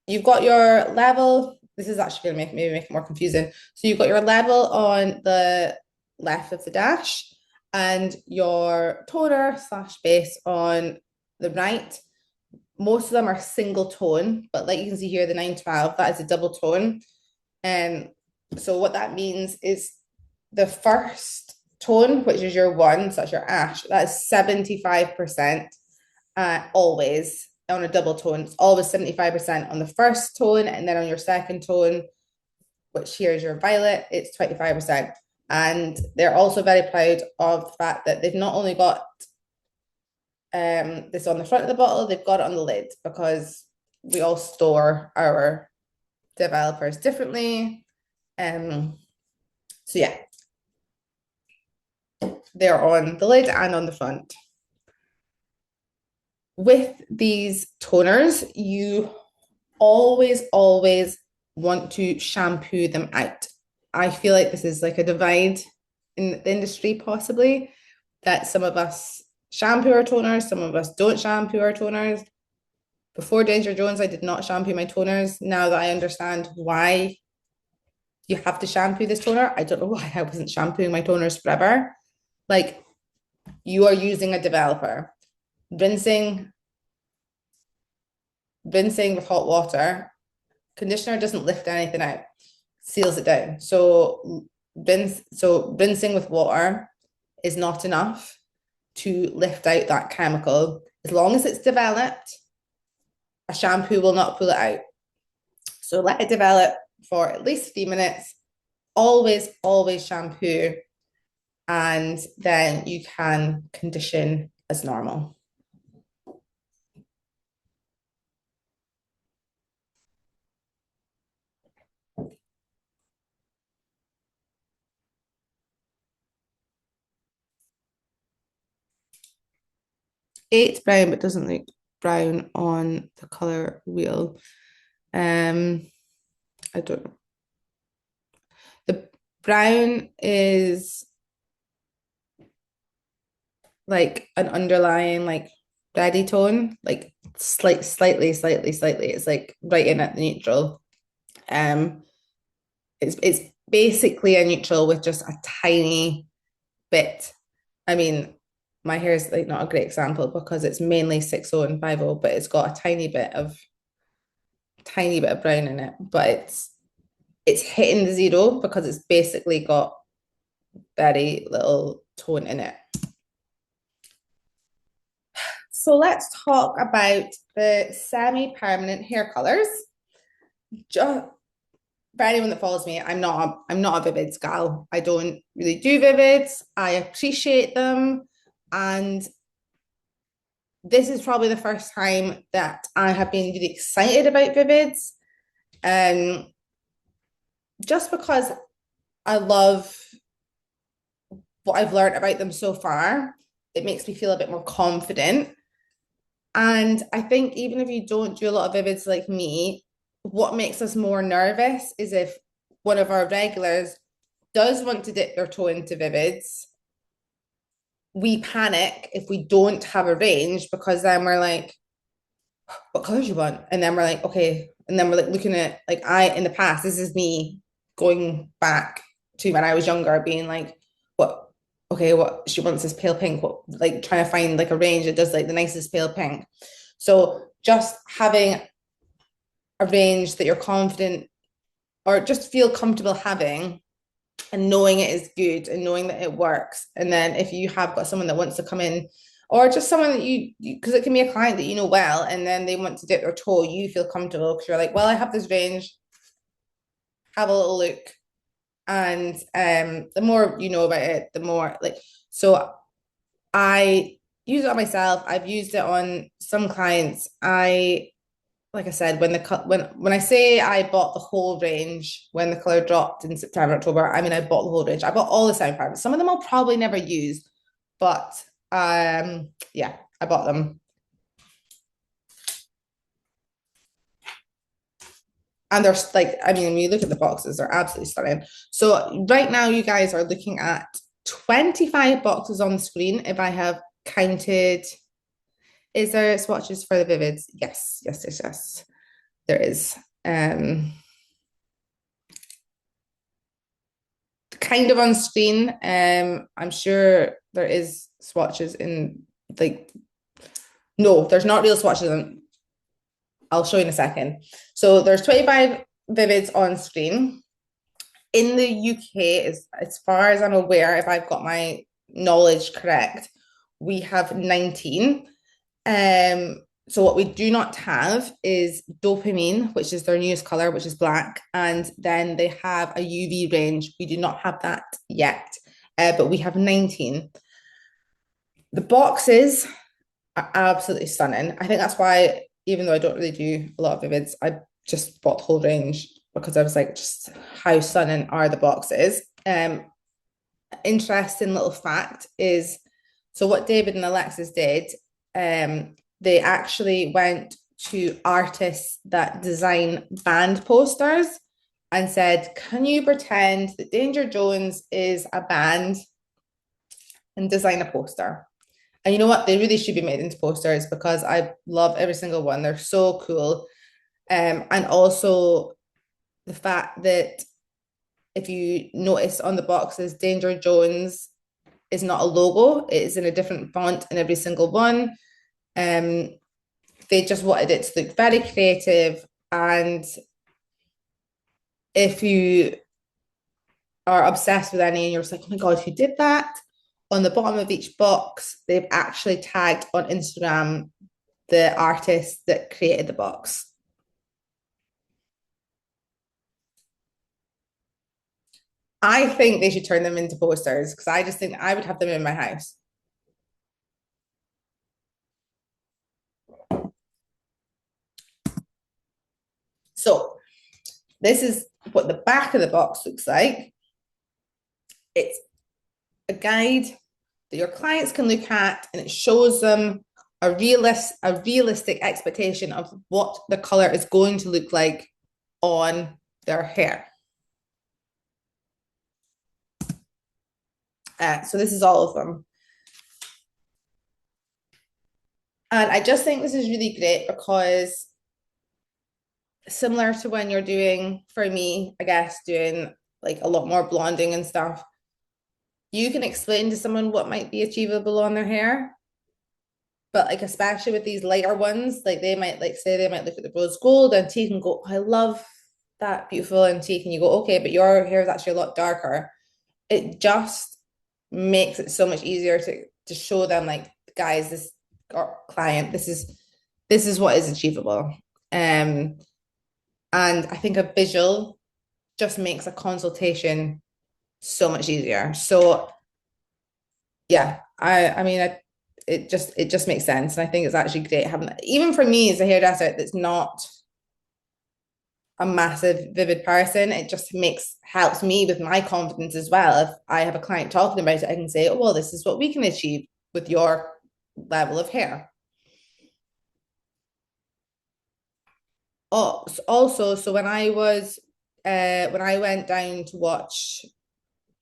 you've got your level. This is actually going to maybe make it more confusing. So you've got your level on the left of the dash and your toner slash base on the right. Most of them are single tone, but like you can see here, the 912, that is a double tone. And so what that means is the first tone, which is your one, so that's your ash, that is 75% always on a double tone. It's always 75% on the first tone, and then on your second tone, which here is your violet, it's 25%. And they're also very proud of the fact that they've not only got this on the front of the bottle, they've got it on the lid because we all store our developers differently. So yeah, they're on the lid and on the front. With these toners, you always want to shampoo them out. I feel like this is like a divide in the industry, possibly, that some of us shampoo our toners, some of us don't shampoo our toners. Before Danger Jones, I did not shampoo my toners. Now that I understand why you have to shampoo this toner, I don't know why I wasn't shampooing my toners forever. Like, you are using a developer. Rinsing with hot water, conditioner doesn't lift anything out, seals it down. So rinsing with water is not enough to lift out that chemical. As long as it's developed, a shampoo will not pull it out. So let it develop for at least 3 minutes. Always shampoo, and then you can condition as normal. It's brown, but doesn't look brown on the color wheel. I don't know. The brown is like an underlying, like ready tone, like slightly. It's like right in at the neutral. Um, it's basically a neutral with just a tiny bit. I mean, my hair is like not a great example because it's mainly 6O and 5O, but it's got a tiny bit of brown in it. But it's hitting the zero because it's basically got very little tone in it. So let's talk about the semi-permanent hair colors. Just for anyone that follows me, I'm not a Vivids gal. I don't really do Vivids. I appreciate them, and this is probably the first time that I have been really excited about Vivids. Um, just because I love what I've learned about them so far, it makes me feel a bit more confident. And I think even if you don't do a lot of Vivids like me, what makes us more nervous is if one of our regulars does want to dip their toe into Vivids, we panic if we don't have a range because then we're like, what colors you want? And then we're like, okay. And then we're like looking at like in the past, this is me going back to when I was younger, being like, what okay, what she wants is pale pink, what like trying to find like a range that does like the nicest pale pink. So just having a range that you're confident or just feel comfortable having and knowing it is good and knowing that it works. And then if you have got someone that wants to come in, or just someone that because it can be a client that you know well, and then they want to dip their toe, you feel comfortable because you're like, well, I have this range, have a little look. And the more you know about it, the more like, so I use it on myself. I've used it on some clients. Like I said, when I say I bought the whole range when the color dropped in September, October, I mean I bought the whole range. I bought all the sound fibers. Some of them I'll probably never use, but yeah, I bought them. And they're like, I mean, when you look at the boxes, they're absolutely stunning. So right now you guys are looking at 25 boxes on the screen. If I have counted, is there swatches for the Vivids? Yes. There is. Kind of on screen. I'm sure there is swatches in like no, there's not real swatches on. I'll show you in a second. So there's 25 Vivids on screen. In the UK, as far as I'm aware, if I've got my knowledge correct, we have 19. So what we do not have is dopamine, which is their newest color, which is black, and then they have a UV range. We do not have that yet, but we have 19. The boxes are absolutely stunning. I think that's why, even though I don't really do a lot of Vivids, I just bought the whole range because I was like, just how stunning are the boxes? Interesting little fact is, so what David and Alexis did, they actually went to artists that design band posters and said, can you pretend that Danger Jones is a band and design a poster? And you know what? They really should be made into posters because I love every single one. They're so cool. And also the fact that if you notice on the boxes, Danger Jones is not a logo, it is in a different font in every single one. Um, they just wanted it to look very creative. And if you are obsessed with any and you're just like, oh my God, who did that? On the bottom of each box, they've actually tagged on Instagram the artist that created the box. I think they should turn them into posters because I just think I would have them in my house. So this is what the back of the box looks like. It's a guide that your clients can look at, and it shows them a realistic expectation of what the color is going to look like on their hair. So this is all of them. And I just think this is really great because similar to when you're doing, for me, I guess, doing like a lot more blonding and stuff, you can explain to someone what might be achievable on their hair. But like especially with these lighter ones, like they might like say they might look at the rose gold antique and go, I love that beautiful antique. And you go, okay, but your hair is actually a lot darker. It just makes it so much easier to show them like, guys, this or client, this is what is achievable. Um, and I think a visual just makes a consultation so much easier. So yeah, I mean, it just makes sense, and I think it's actually great having even for me as a hairdresser that's not a massive vivid person. It just makes helps me with my confidence as well. If I have a client talking about it, I can say, oh well, this is what we can achieve with your level of hair. Oh, also, so when I went down to watch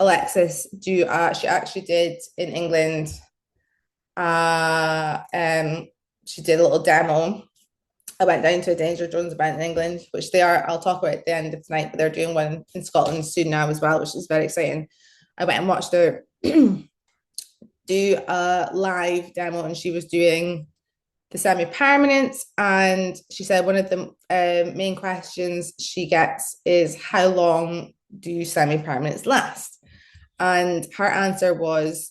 Alexis do she actually did in England she did a little demo. I went down to a Danger Jones event in England, which I'll talk about at the end of tonight, but they're doing one in Scotland soon now as well, which is very exciting. I went and watched her do a live demo, and she was doing the semi-permanents, and she said one of the main questions she gets is how long do semi-permanents last? And her answer was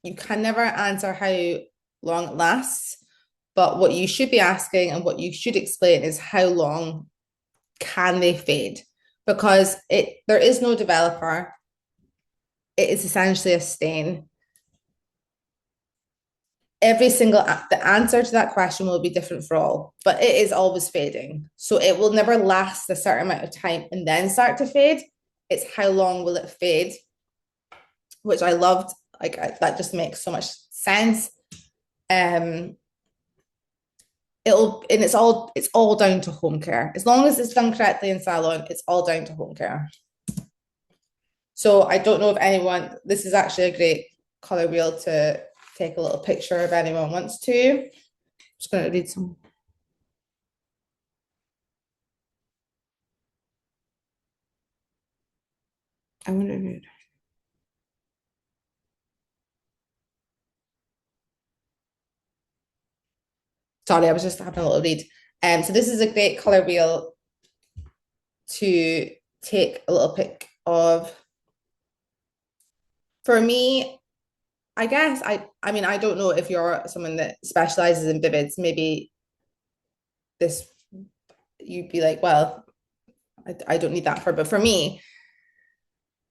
you can never answer how long it lasts, but what you should be asking and what you should explain is how long can they fade? Because there is no developer. It is essentially a stain. Every single the answer to that question will be different for all, but it is always fading. So it will never last a certain amount of time and then start to fade. It's how long will it fade, which I loved. That just makes so much sense. Um, it's all down to home care. As long as it's done correctly in salon, it's all down to home care. So I don't know if anyone, this is actually a great color wheel to take a little picture if anyone wants to. I'm just going to read some. I want to read. Sorry, I was just having a little read. So this is a great color wheel to take a little pic of. For me, I guess I mean I don't know if you're someone that specializes in vivids. Maybe this you'd be like, well, I don't need that for, but for me,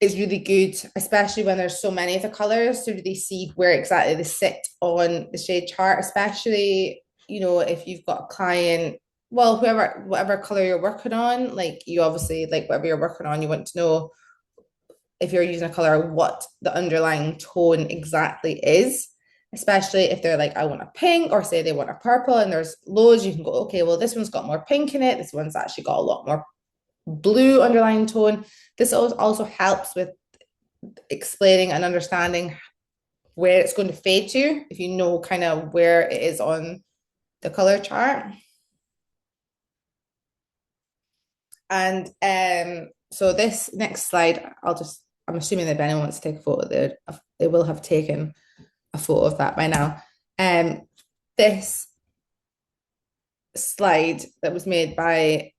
it's really good, especially when there's so many of the colors, to really see where exactly they sit on the shade chart, especially, if you've got a client, well, whatever color you're working on, like you obviously, like whatever you're working on, you want to know if you're using a color, what the underlying tone exactly is. Especially if they're like, I want a pink, or say they want a purple, and there's loads, you can go, okay, well, this one's got more pink in it. This one's actually got a lot more blue underlying tone. This also helps with explaining and understanding where it's going to fade to, if you know kind of where it is on the color chart. And so this next slide, I'm assuming that if anyone wants to take a photo, they will have taken a photo of that by now. This slide that was made by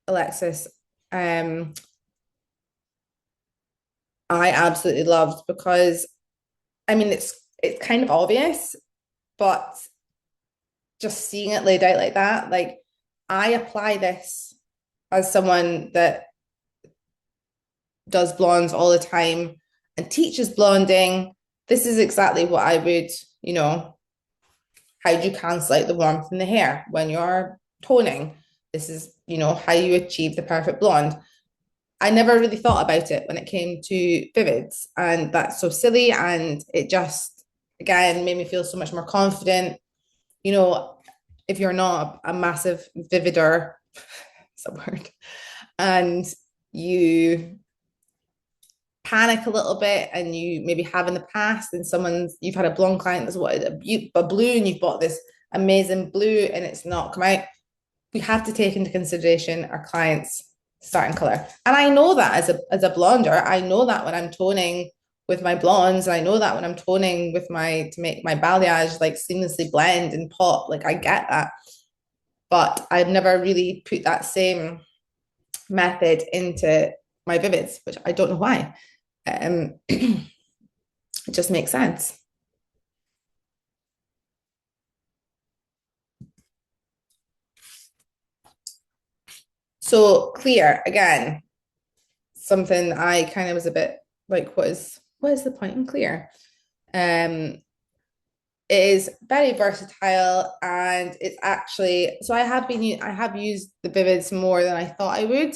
Alexis, I absolutely loved because I mean it's kind of obvious, but just seeing it laid out like that, like I apply this as someone that does blondes all the time and teaches blonding. This is exactly what I would, you know, how do you cancel out the warmth in the hair when you're toning? This is, how you achieve the perfect blonde. I never really thought about it when it came to vivids, and that's so silly. And it just, again, made me feel so much more confident. You know, if you're not a massive vivider, it's a word, and you panic a little bit and you maybe have in the past, and you've had a blonde client that's wanted a blue and you've bought this amazing blue and it's not come out, we have to take into consideration our clients' starting color. And I know that as a blonder, I know that when I'm toning with my blondes, and I know that when I'm toning with to make my balayage like seamlessly blend and pop, like I get that. But I've never really put that same method into my vivids, which I don't know why. It just makes sense. So clear again, something I kind of was a bit like, what is the point in clear? It is very versatile, and it's actually, so I have used the Vivids more than I thought I would,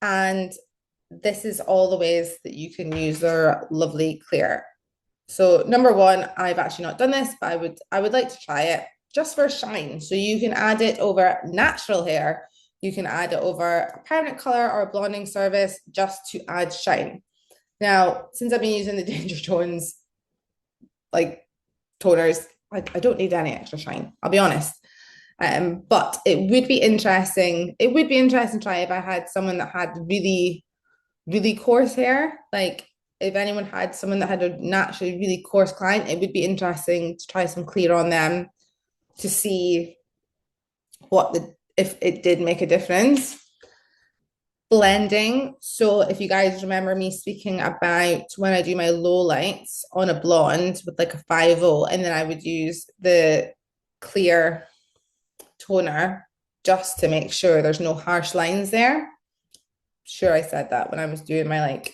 and this is all the ways that you can use their lovely clear. So number one, I've actually not done this, but I would like to try it just for shine. So you can add it over natural hair. You can add it over a permanent color or a blonding service just to add shine. Now, since I've been using the Danger Jones like toners, I don't need any extra shine, I'll be honest. But it would be interesting. It would be interesting to try if I had someone that had really, really coarse hair. Like if anyone had someone that had a naturally really coarse client, it would be interesting to try some clear on them to see if it did make a difference. Blending. So if you guys remember me speaking about when I do my low lights on a blonde with like a 5-0, and then I would use the clear toner just to make sure there's no harsh lines there. Sure, I said that when I was doing my like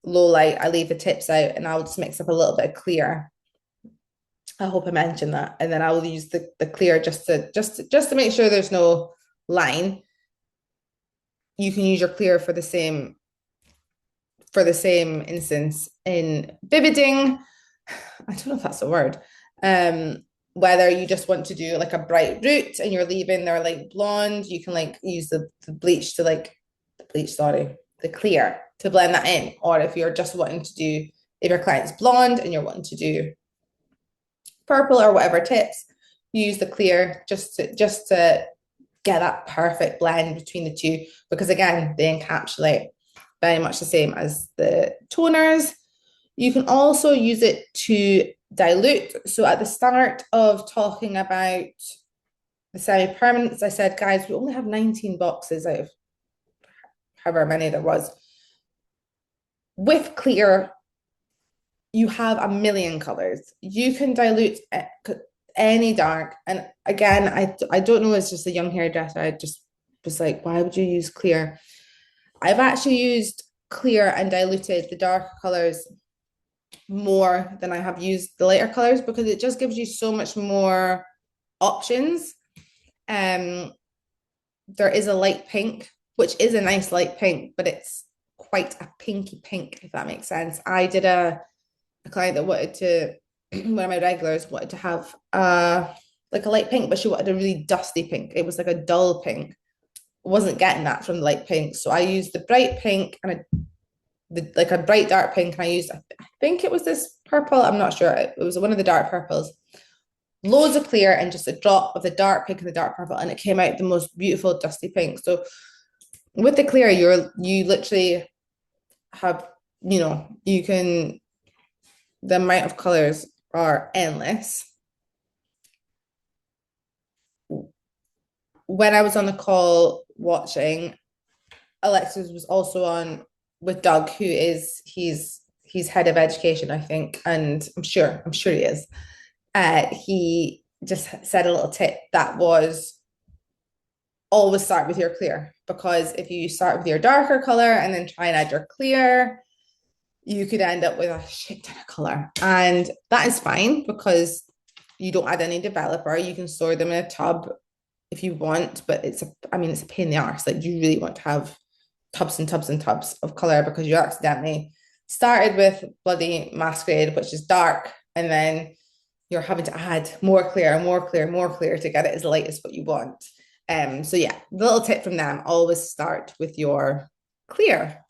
low light, I leave the tips out and I'll just mix up a little bit of clear. I hope I mentioned that. And then I will use the clear just to make sure there's no line. You can use your clear for the same instance in vividing. I don't know if that's a word. Whether you just want to do like a bright root and you're leaving their like blonde, you can like use the bleach to like the clear to blend that in. Or if you're just wanting to do, if your client's blonde and you're wanting to do purple or whatever tips, you use the clear just to get that perfect blend between the two, because again, they encapsulate very much the same as the toners. You can also use it to dilute. So at the start of talking about the semi-permanents, I said, guys, we only have 19 boxes out of however many there was. With clear, you have a million colors. You can dilute any dark. And again, I don't know, it's just a young hairdresser. I just was like, why would you use clear? I've actually used clear and diluted the darker colors more than I have used the lighter colors, because it just gives you so much more options. There is a light pink, which is a nice light pink, but it's quite a pinky pink, if that makes sense. I did a client that wanted to, one of my regulars wanted to have like a light pink, but she wanted a really dusty pink. It was like a dull pink. Wasn't getting that from the light pink, so I used the bright pink and like a bright dark pink, and I used, I think it was this purple, I'm not sure, it was one of the dark purples, loads of clear and just a drop of the dark pink and the dark purple, and it came out the most beautiful dusty pink. So with the clear, you literally have, you can, the amount of colors are endless. When I was on the call watching, Alexis was also on with Doug, who is he's head of education, I think, and I'm sure he is. He just said a little tip that was always start with your clear, because if you start with your darker color and then try and add your clear, you could end up with a shit ton of color, and that is fine because you don't add any developer. You can store them in a tub if you want, but it's a pain in the arse. Like, you really want to have tubs and tubs and tubs of color, because you accidentally started with bloody masquerade, which is dark, and then you're having to add more clear and more clear and more clear to get it as light as what you want. So yeah, the little tip from them, always start with your clear.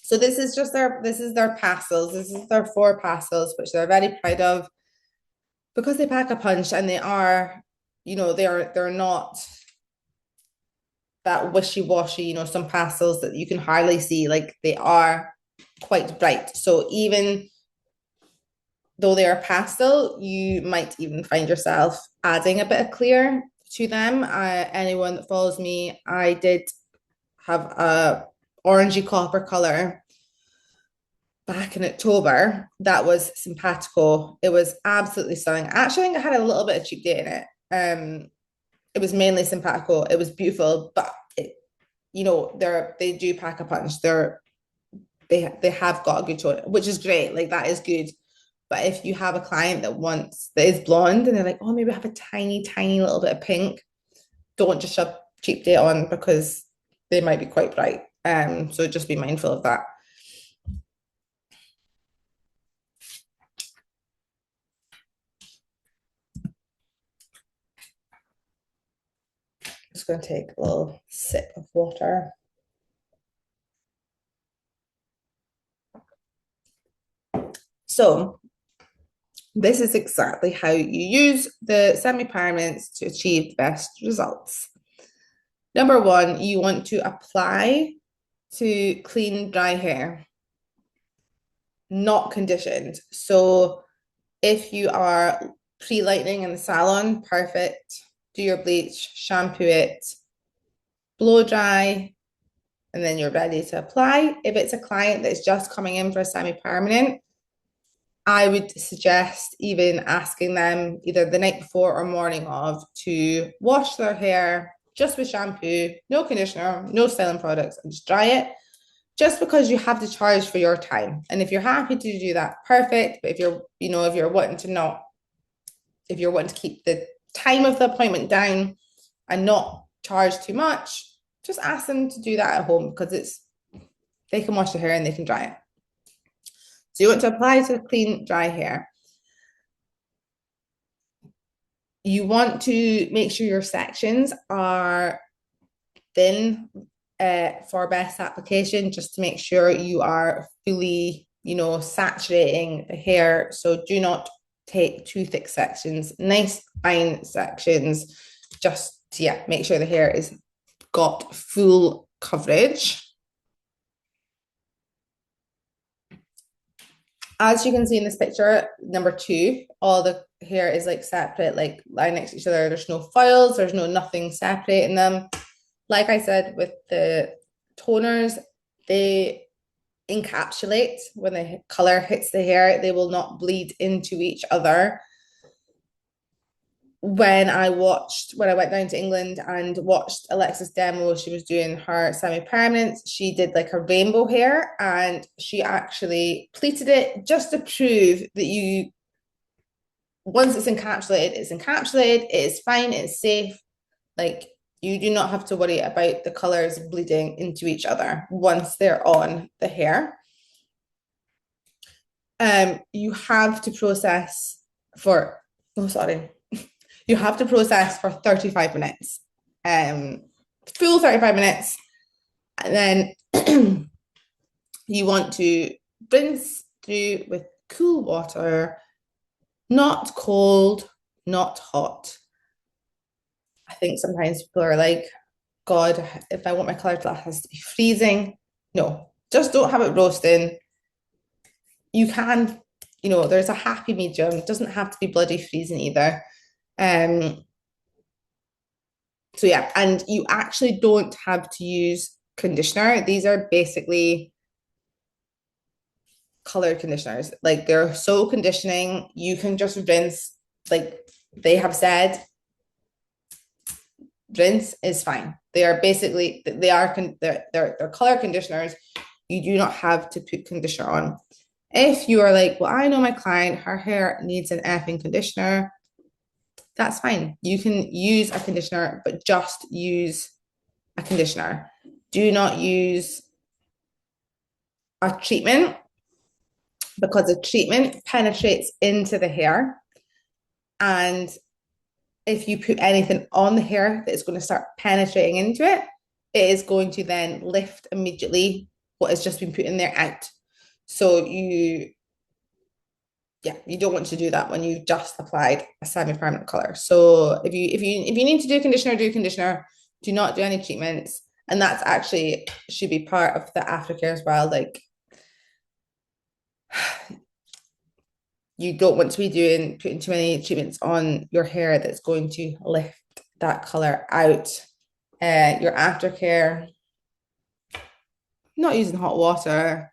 So this is their pastels. This is their four pastels, which they're very proud of because they pack a punch and they are, they're not that wishy-washy, some pastels that you can hardly see, like they are quite bright. So even though they are pastel, you might even find yourself adding a bit of clear to them. Anyone that follows me, I did have a orangey copper color back in October that was simpatico. It was absolutely stunning. Actually, I think it had a little bit of cheap date in it. It was mainly simpatico. It was beautiful, but they do pack a punch. They have got a good tone, which is great. Like that is good. But if you have a client that is blonde and they're like, oh, maybe I have a tiny, tiny little bit of pink, don't just shove cheap date on because they might be quite bright. So just be mindful of that. Just going to take a little sip of water. So this is exactly how you use the semi-permanents to achieve the best results. Number one, you want to apply to clean, dry hair, not conditioned. So if you are pre-lightening in the salon, perfect. Do your bleach, shampoo it, blow dry, and then you're ready to apply. If it's a client that's just coming in for a semi-permanent, I would suggest even asking them either the night before or morning of to wash their hair just with shampoo, no conditioner, no styling products, and just dry it. Just because you have to charge for your time. And if you're happy to do that, perfect. But if you're wanting to not, if you're wanting to keep the time of the appointment down and not charge too much, just ask them to do that at home because they can wash their hair and they can dry it. So you want to apply to clean, dry hair. You want to make sure your sections are thin for best application, just to make sure you are fully, saturating the hair. So do not take too thick sections, nice fine sections, just to make sure the hair is got full coverage. As you can see in this picture, number two, all the hair is like separate, like lying next to each other. There's no files, there's nothing separating them. Like I said, with the toners, they encapsulate when the color hits the hair, they will not bleed into each other. When I went down to England and watched Alexa's demo, she was doing her semi-permanent. She did like a rainbow hair and she actually pleated it just to prove that once it's encapsulated, it is fine, it's safe. Like you do not have to worry about the colors bleeding into each other once they're on the hair. You have to process for, oh, sorry. You have to process for 35 minutes, full 35 minutes. And then you want to rinse through with cool water, not cold, not hot. I think sometimes people are like, God, if I want my color glasses to be freezing, no, just don't have it roasting. You can, there's a happy medium. It doesn't have to be bloody freezing either. So yeah, and you actually don't have to use conditioner. These are basically color conditioners. Like they're so conditioning. You can just rinse. Like they have said, rinse is fine. They're color conditioners. You do not have to put conditioner on. If you are like, well, I know my client, her hair needs an effing conditioner, that's fine. You can use a conditioner, but just use a conditioner. Do not use a treatment because a treatment penetrates into the hair. And if you put anything on the hair that is going to start penetrating into it, it is going to then lift immediately what has just been put in there out. So you don't want to do that when you've just applied a semi-permanent color. So if you need to do conditioner, do conditioner. Do not do any treatments. And that's actually should be part of the aftercare as well. Like you don't want to be putting too many treatments on your hair that's going to lift that color out. Your aftercare, not using hot water,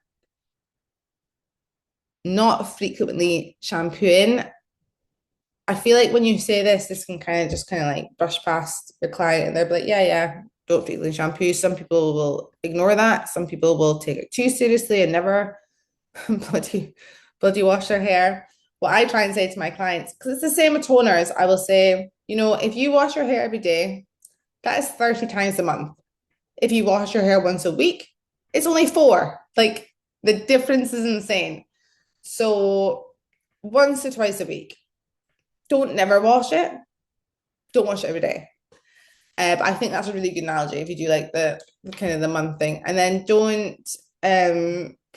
not frequently shampooing. I feel like when you say this can kind of like brush past your client and they're like, yeah, don't frequently shampoo. Some people will ignore that. Some people will take it too seriously and never bloody wash their hair. What I try and say to my clients, because it's the same with toners, I will say, if you wash your hair every day, that is 30 times a month. If you wash your hair once a week, it's only 4. Like the difference is insane. So once to twice a week. Don't never wash it. Don't wash it every day. But I think that's a really good analogy if you do like the kind of the month thing. And then don't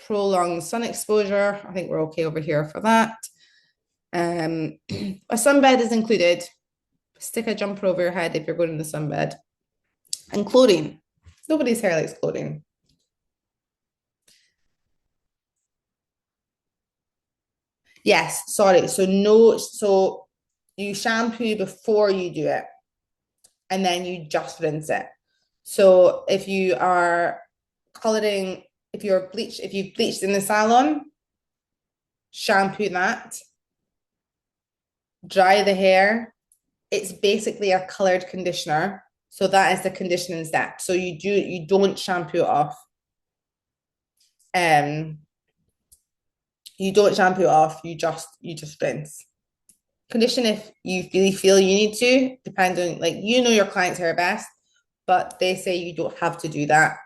prolong sun exposure. I think we're okay over here for that. A sunbed is included. Stick a jumper over your head if you're going in the sunbed. And clothing. Nobody's hair likes clothing. Yes, sorry. So you shampoo before you do it, and then you just rinse it. So if you are coloring, if you've bleached in the salon, shampoo that, dry the hair. It's basically a colored conditioner. So that is the conditioning step. So you don't shampoo it off. You don't shampoo it off, you just rinse. Condition if you really feel you need to, depending on your client's hair best, but they say you don't have to do that.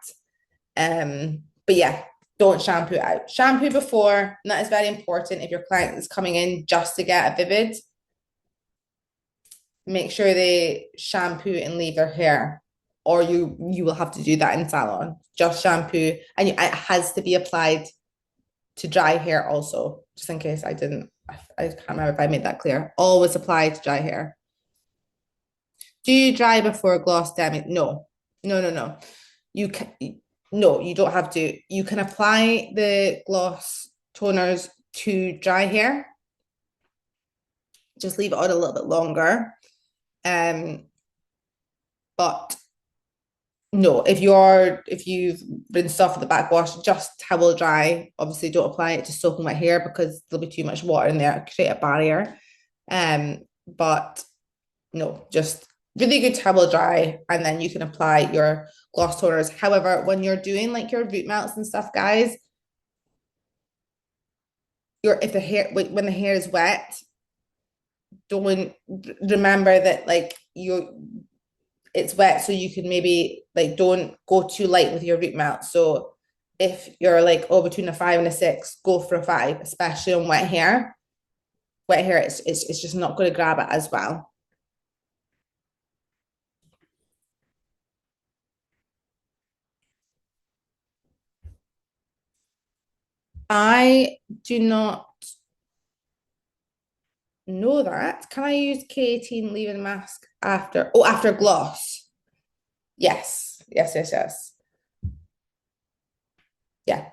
But yeah, don't shampoo it out. Shampoo before, and that is very important if your client is coming in just to get a vivid. Make sure they shampoo and leave their hair, or you will have to do that in salon. Just shampoo, and it has to be applied to dry hair also, just in case I can't remember if I made that clear. Always apply to dry hair. Do you dry before gloss damage? No. You can no, you don't have to. You can apply the gloss toners to dry hair. Just leave it on a little bit longer. But no, if you've rinsed off with the backwash, just towel dry. Obviously, don't apply it to soaking wet hair because there'll be too much water in there, create a barrier. But no, just really good towel dry, and then you can apply your gloss toners. However, when you're doing like your root melts and stuff, guys, when the hair is wet, don't remember that it's wet, so you can maybe don't go too light with your root melt. So if you're between a 5 and a 6, go for a 5, especially on wet hair. Wet hair, it's just not going to grab it as well. I do not know that. Can I use K18 leave-in mask after gloss? Yes. Yeah,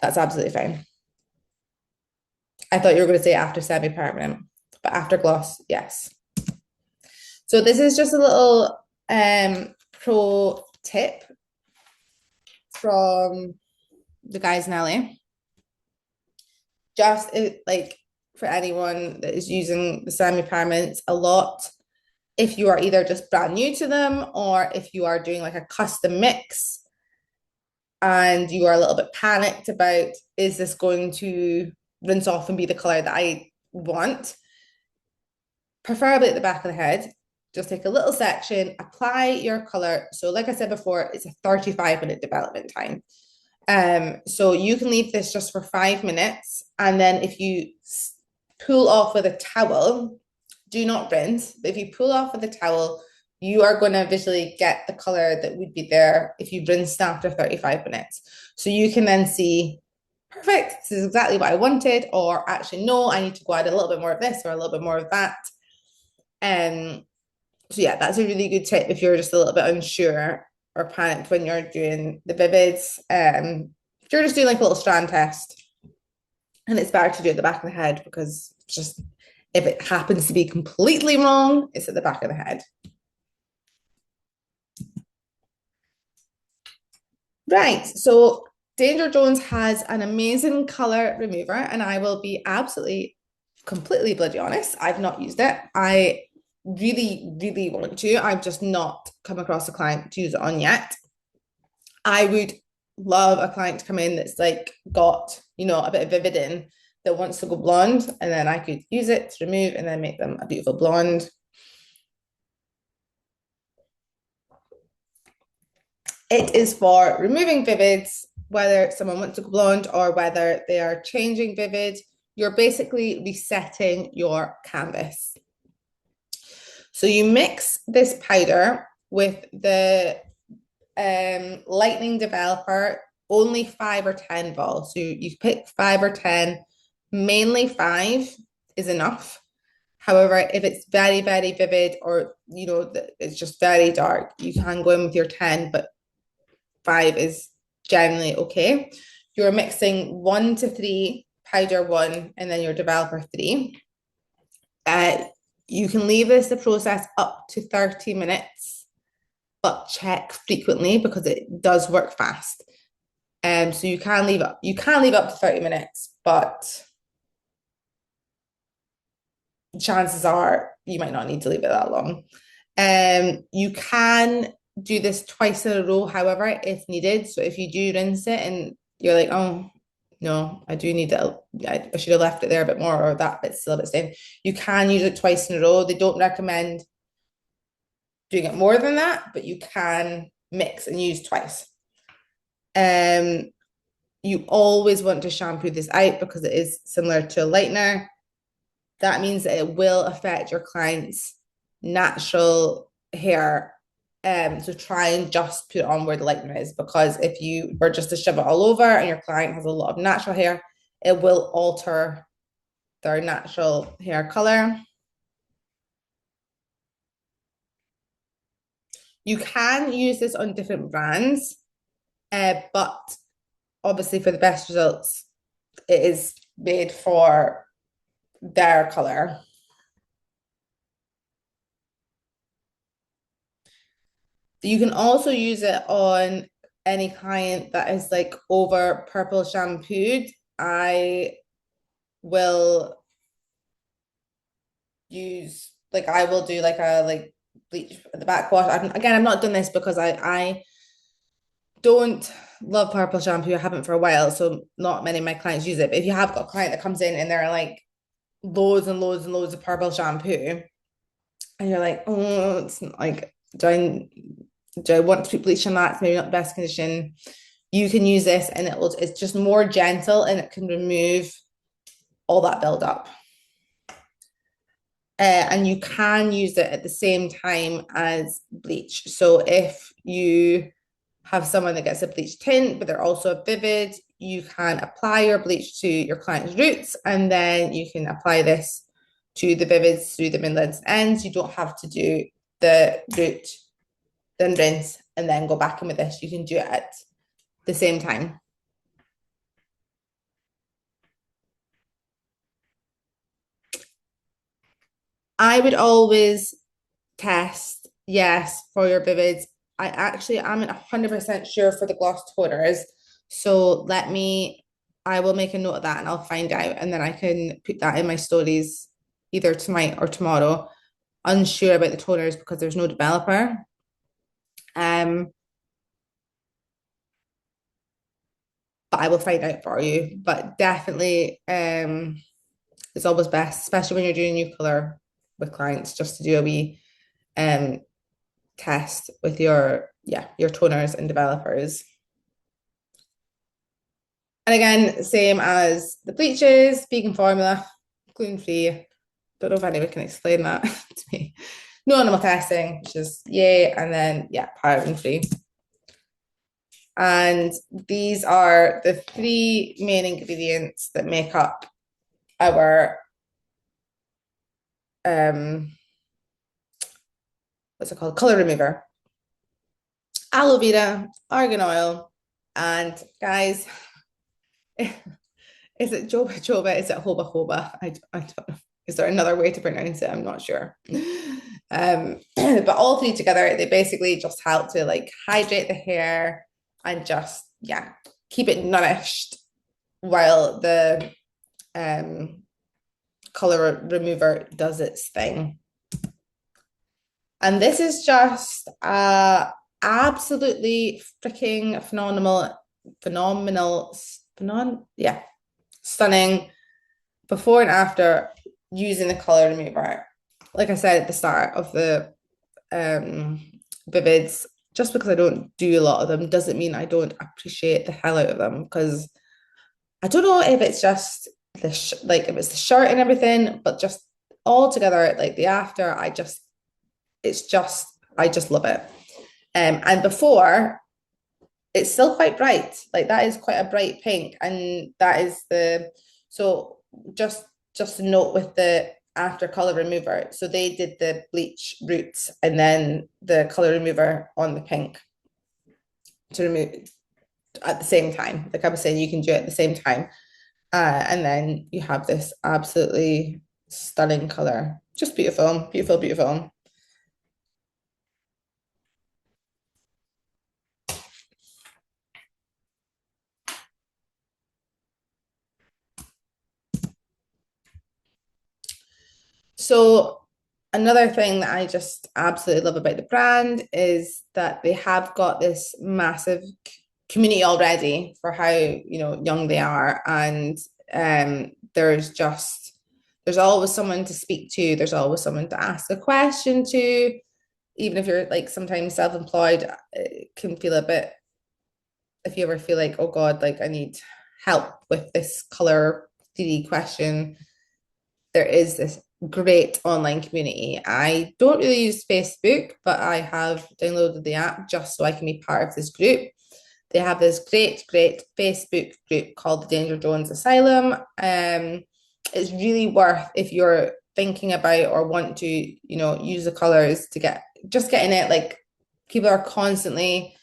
that's absolutely fine. I thought you were going to say after semi-permanent, but after gloss, yes. So this is just a little pro tip from the guys in LA. Just for anyone that is using the semi-permanents a lot, if you are either just brand new to them or if you are doing a custom mix and you are a little bit panicked about, is this going to rinse off and be the color that I want? Preferably at the back of the head. Just take a little section, apply your color. So like I said before, it's a 35-minute development time. So you can leave this just for 5 minutes. And then if you pull off with a towel, do not rinse. But if you pull off with a towel, you are going to visually get the color that would be there if you rinsed after 35 minutes. So you can then see, perfect, this is exactly what I wanted, or actually, no, I need to go add a little bit more of this or a little bit more of that. So yeah, that's a really good tip if you're just a little bit unsure or panicked when you're doing the vivids. If you're just doing like a little strand test, and it's better to do it at the back of the head because just if it happens to be completely wrong, it's at the back of the head. Right, so Danger Jones has an amazing color remover, and I will be absolutely, completely bloody honest. I've not used it. I really, really want to. I've just not come across a client to use it on yet. I would love a client to come in that's like got, a bit of vivid in that wants to go blonde, and then I could use it to remove and then make them a beautiful blonde. It is for removing vivids, whether someone wants to go blonde or whether they are changing vivid. You're basically resetting your canvas. So you mix this powder with the lightning developer, only 5 or 10 balls. So you pick 5 or 10, mainly 5 is enough. However, if it's very, very vivid or it's just very dark, you can go in with your 10, but 5 is generally okay. You're mixing 1 to 3, powder 1, and then your developer 3. You can leave the process up to 30 minutes, but check frequently because it does work fast. So you can leave up to 30 minutes, but chances are you might not need to leave it that long. You can do this twice in a row, however, if needed. So if you do rinse it and you're like, oh no, I do need it. I should have left it there a bit more, or that bit's still a bit stained. You can use it twice in a row. They don't recommend doing it more than that, but you can mix and use twice. You always want to shampoo this out because it is similar to a lightener. That means that it will affect your client's natural hair. So try and just put it on where the lightener is, because if you were just to shove it all over and your client has a lot of natural hair, it will alter their natural hair color. You can use this on different brands, but obviously for the best results, it is made for their color. You can also use it on any client that is like over purple shampooed. I will use I will do like a bleach at the backwash. I'm not done this because I don't love purple shampoo. I haven't for a while, so not many of my clients use it. But if you have got a client that comes in and they're like loads and loads and loads of purple shampoo, and you're like, oh, it's like, do I want to put bleach on that? It's maybe not the best condition. You can use this and it's just more gentle and it can remove all that buildup. And you can use it at the same time as bleach. So if you have someone that gets a bleach tint, but they're also vivid, you can apply your bleach to your client's roots, and then you can apply this to the vivids through the midlands ends. You don't have to do the root, then rinse, and then go back in with this. You can do it at the same time. I would always test, yes, for your vivids. I actually am 100% sure for the gloss toners. So I will make a note of that and I'll find out, and then I can put that in my stories either tonight or tomorrow. Unsure about the toners because there's no developer. But I will find out for you. But definitely, it's always best, especially when you're doing a new color with clients, just to do a wee test with your toners and developers. And again, same as the bleaches, vegan formula, gluten free. Don't know if anyone can explain that to me. no animal testing, which is yay, and then yeah, paraben free. And these are the three main ingredients that make up our what's it called? Color remover. Aloe vera, argan oil, and guys, is it joba joba? Is it hoba hoba? I don't know. Is there another way to pronounce it? I'm not sure. But all three together, they basically just help to like hydrate the hair and just yeah, keep it nourished while the color remover does its thing. And this is just absolutely freaking phenomenal, yeah, stunning before and after using the color remover. Like I said at the start of the vivids, just because I don't do a lot of them doesn't mean I don't appreciate the hell out of them, because I don't know if it's just like if it's the shirt and everything, but just all together, like the after, it's just I just love it. And before, it's still quite bright. Like that is quite a bright pink, and that is the so just a note with the after color remover. So they did the bleach roots and then the color remover on the pink to remove at the same time. Like I was saying, you can do it at the same time, and then you have this absolutely stunning color. Just beautiful, beautiful, beautiful. So another thing that I just absolutely love about the brand is that they have got this massive community already for how, young they are. And there's always someone to speak to, there's always someone to ask a question to, even if you're like sometimes self-employed, it can feel a bit, if you ever feel like, oh God, like I need help with this color 3D question, there is this great online community. I don't really use Facebook, but I have downloaded the app just so I can be part of this group. They have this great, great Facebook group called the Danger Jones Asylum. It's really worth, if you're thinking about or want to, use the colors to get in it. Like people are constantly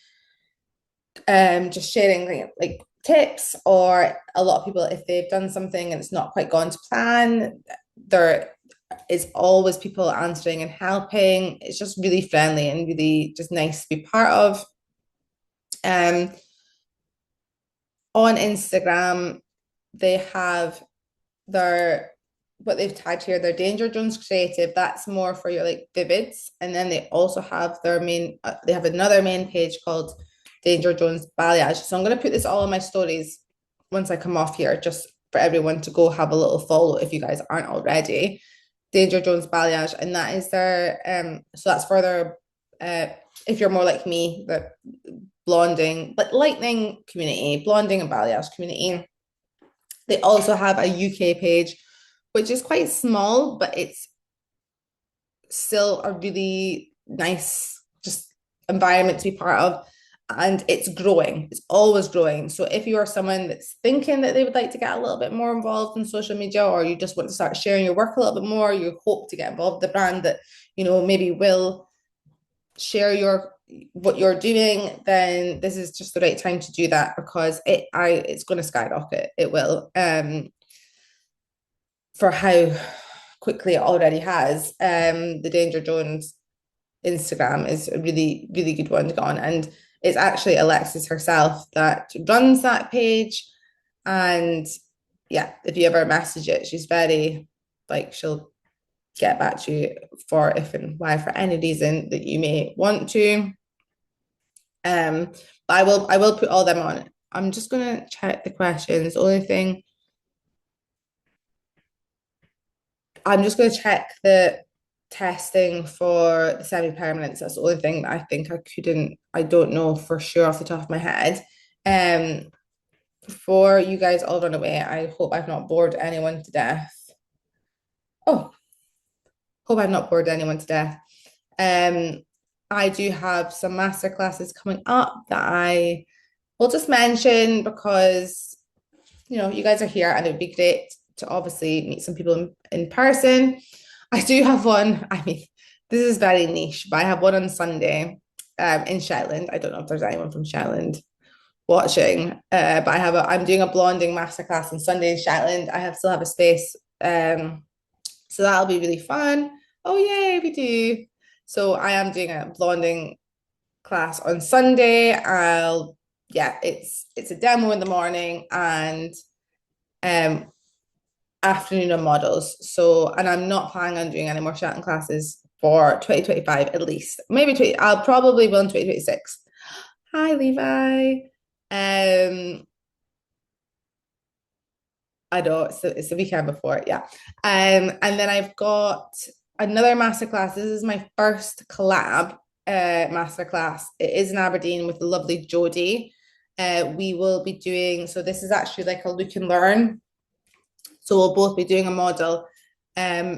just sharing like tips, or a lot of people, if they've done something and it's not quite gone to plan, there is always people answering and helping. It's just really friendly and really just nice to be part of. Um, on Instagram, they have their what they've tagged here, their Danger Jones Creative. That's more for your like vivids, and then they also have their main. They have another main page called Danger Jones Balayage. So I'm going to put this all in my stories once I come off here, just for everyone to go have a little follow if you guys aren't already. Danger Jones Balayage, and that is their so that's for their if you're more like me, the blonding, but lightning community, blonding and balayage community. They also have a UK page, which is quite small, but it's still a really nice just environment to be part of. And it's growing, it's always growing. So if you are someone that's thinking that they would like to get a little bit more involved in social media, or you just want to start sharing your work a little bit more, you hope to get involved with the brand that, maybe will share what you're doing, then this is just the right time to do that, because it's going to skyrocket. It will, for how quickly it already has. The Danger Jones Instagram is a really, really good one to go on. And it's actually Alexis herself that runs that page. And yeah, if you ever message it, she's very, like, she'll get back to you for if and why, for any reason that you may want to. But I will put all them on. I'm just gonna check the questions. The only thing I'm just gonna check the testing for the semi-permanents. That's the only thing that I don't know for sure off the top of my head. Um, before you guys all run away, I hope I've not bored anyone to death. Oh, hope I've not bored anyone to death. Um, I do have some master classes coming up that I will just mention because, you guys are here and it would be great to obviously meet some people in person. I do have one. I mean, this is very niche, but I have one on Sunday in Shetland. I don't know if there's anyone from Shetland watching, but I'm doing a blonding masterclass on Sunday in Shetland. Still have a space, so that'll be really fun. Oh yay, we do. So I am doing a blonding class on Sunday. Yeah, it's a demo in the morning and um afternoon on models. So, and I'm not planning on doing any more Shetland classes for 2025 at least. Maybe 20, I'll probably will in 2026. Hi, Levi. I know it's the weekend before, yeah. And then I've got another masterclass. This is my first collab masterclass. It is in Aberdeen with the lovely Jodie. We will be doing, so this is actually like a look and learn. So we'll both be doing a model.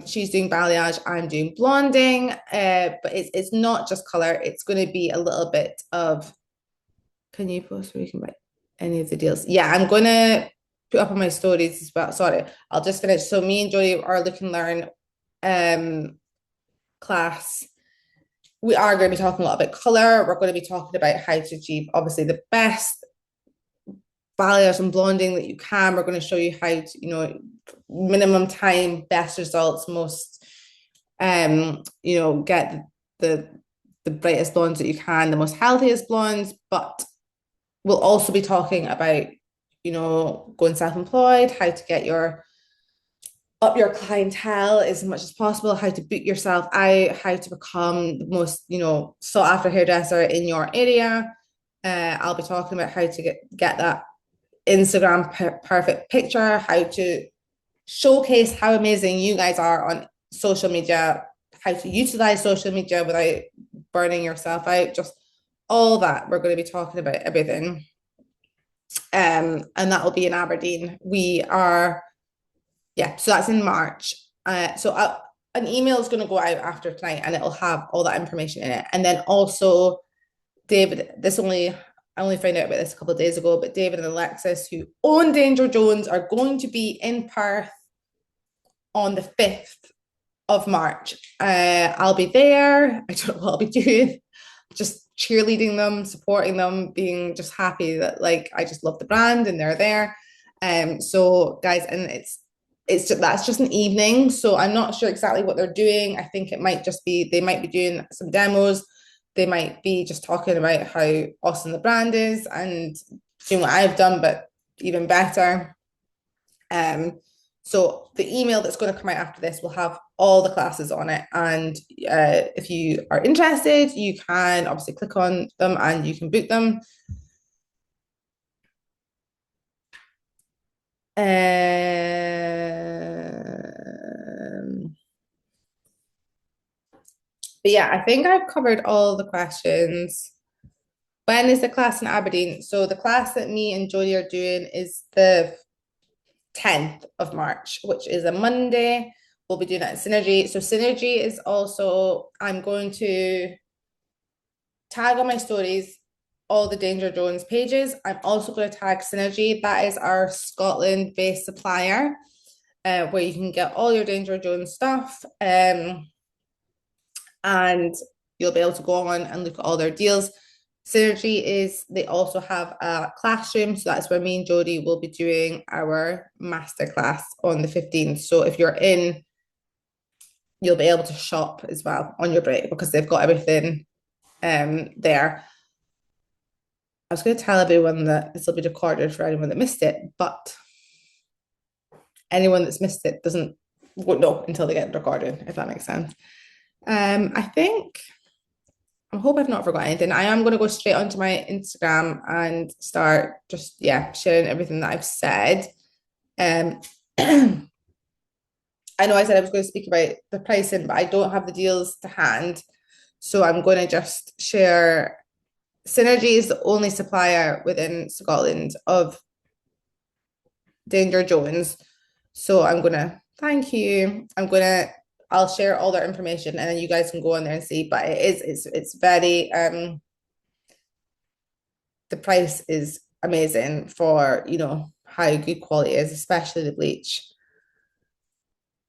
She's doing balayage, I'm doing blonding, but it's not just color. It's going to be a little bit of. Can you post where you can buy any of the deals? Yeah, I'm going to put up on my stories as well. Sorry, I'll just finish. So me and Jodie are look and learn class. We are going to be talking a lot about color. We're going to be talking about how to achieve obviously the best balayage and blonding that you can. We're going to show you how to, minimum time, best results, most get the brightest blondes that you can, the most healthiest blondes, but we'll also be talking about, going self-employed, how to get up your clientele as much as possible, how to book yourself out, how to become the most, sought after hairdresser in your area. I'll be talking about how to get that Instagram perfect picture, how to showcase how amazing you guys are on social media, how to utilize social media without burning yourself out, just all that. We're going to be talking about everything. And that will be in Aberdeen. So that's in March. An email is going to go out after tonight and it'll have all that information in it. And then also, David, I only found out about this a couple of days ago, but David and Alexis, who own Danger Jones, are going to be in Perth on the 5th of March. I'll be there. I don't know what I'll be doing. Just cheerleading them, supporting them, being just happy that I just love the brand and they're there. So guys, and that's just an evening. So I'm not sure exactly what they're doing. I think it might just be, they might be doing some demos. They might be just talking about how awesome the brand is and doing what I've done, but even better. So the email that's going to come out after this will have all the classes on it. And if you are interested, you can obviously click on them and you can book them. But yeah, I think I've covered all the questions. When is the class in Aberdeen? So the class that me and Jodie are doing is the 10th of March, which is a Monday. We'll be doing that at Synergy. So Synergy is also, I'm going to tag on my stories all the Danger Jones pages. I'm also going to tag Synergy. That is our Scotland-based supplier, where you can get all your Danger Jones stuff. And you'll be able to go on and look at all their deals. Synergy they also have a classroom, so that's where me and Jodie will be doing our masterclass on the 15th. So if you're in, you'll be able to shop as well on your break because they've got everything there. I was going to tell everyone that this will be recorded for anyone that missed it, but anyone that's missed it won't know until they get recorded, if that makes sense. I hope I've not forgotten anything. I am going to go straight onto my Instagram and start just, sharing everything that I've said. I know I said I was going to speak about the pricing, but I don't have the deals to hand. So I'm going to just share. Synergy is the only supplier within Scotland of Danger Jones. So I'm going to, thank you. I'm going to I'll share all their information and then you guys can go on there and see. But it's very the price is amazing for, how good quality is, especially the bleach.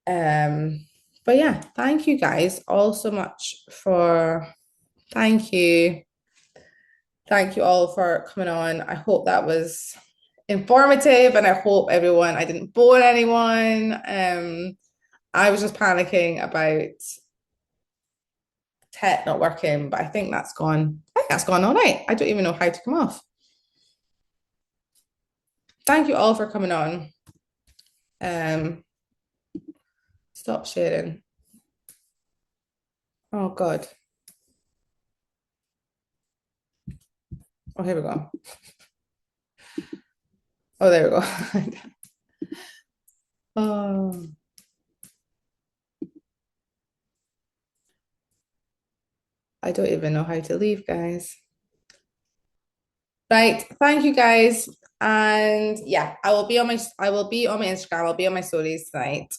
Um, but yeah, thank you guys all so much for thank you. Thank you all for coming on. I hope that was informative and I hope I didn't bore anyone. I was just panicking about tech not working, but I think that's gone. I think that's gone all right. I don't even know how to come off. Thank you all for coming on. Um, stop sharing. Oh God. Oh, here we go. Oh, there we go. Oh, I don't even know how to leave, guys. Right. Thank you guys. And yeah, I will be on my Instagram. I'll be on my stories tonight.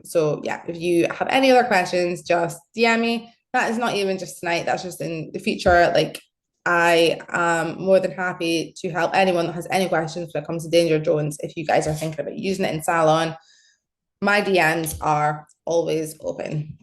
So yeah, if you have any other questions, just DM me. That is not even just tonight, that's just in the future. Like I am more than happy to help anyone that has any questions when it comes to Danger Jones. If you guys are thinking about using it in salon, my DMs are always open.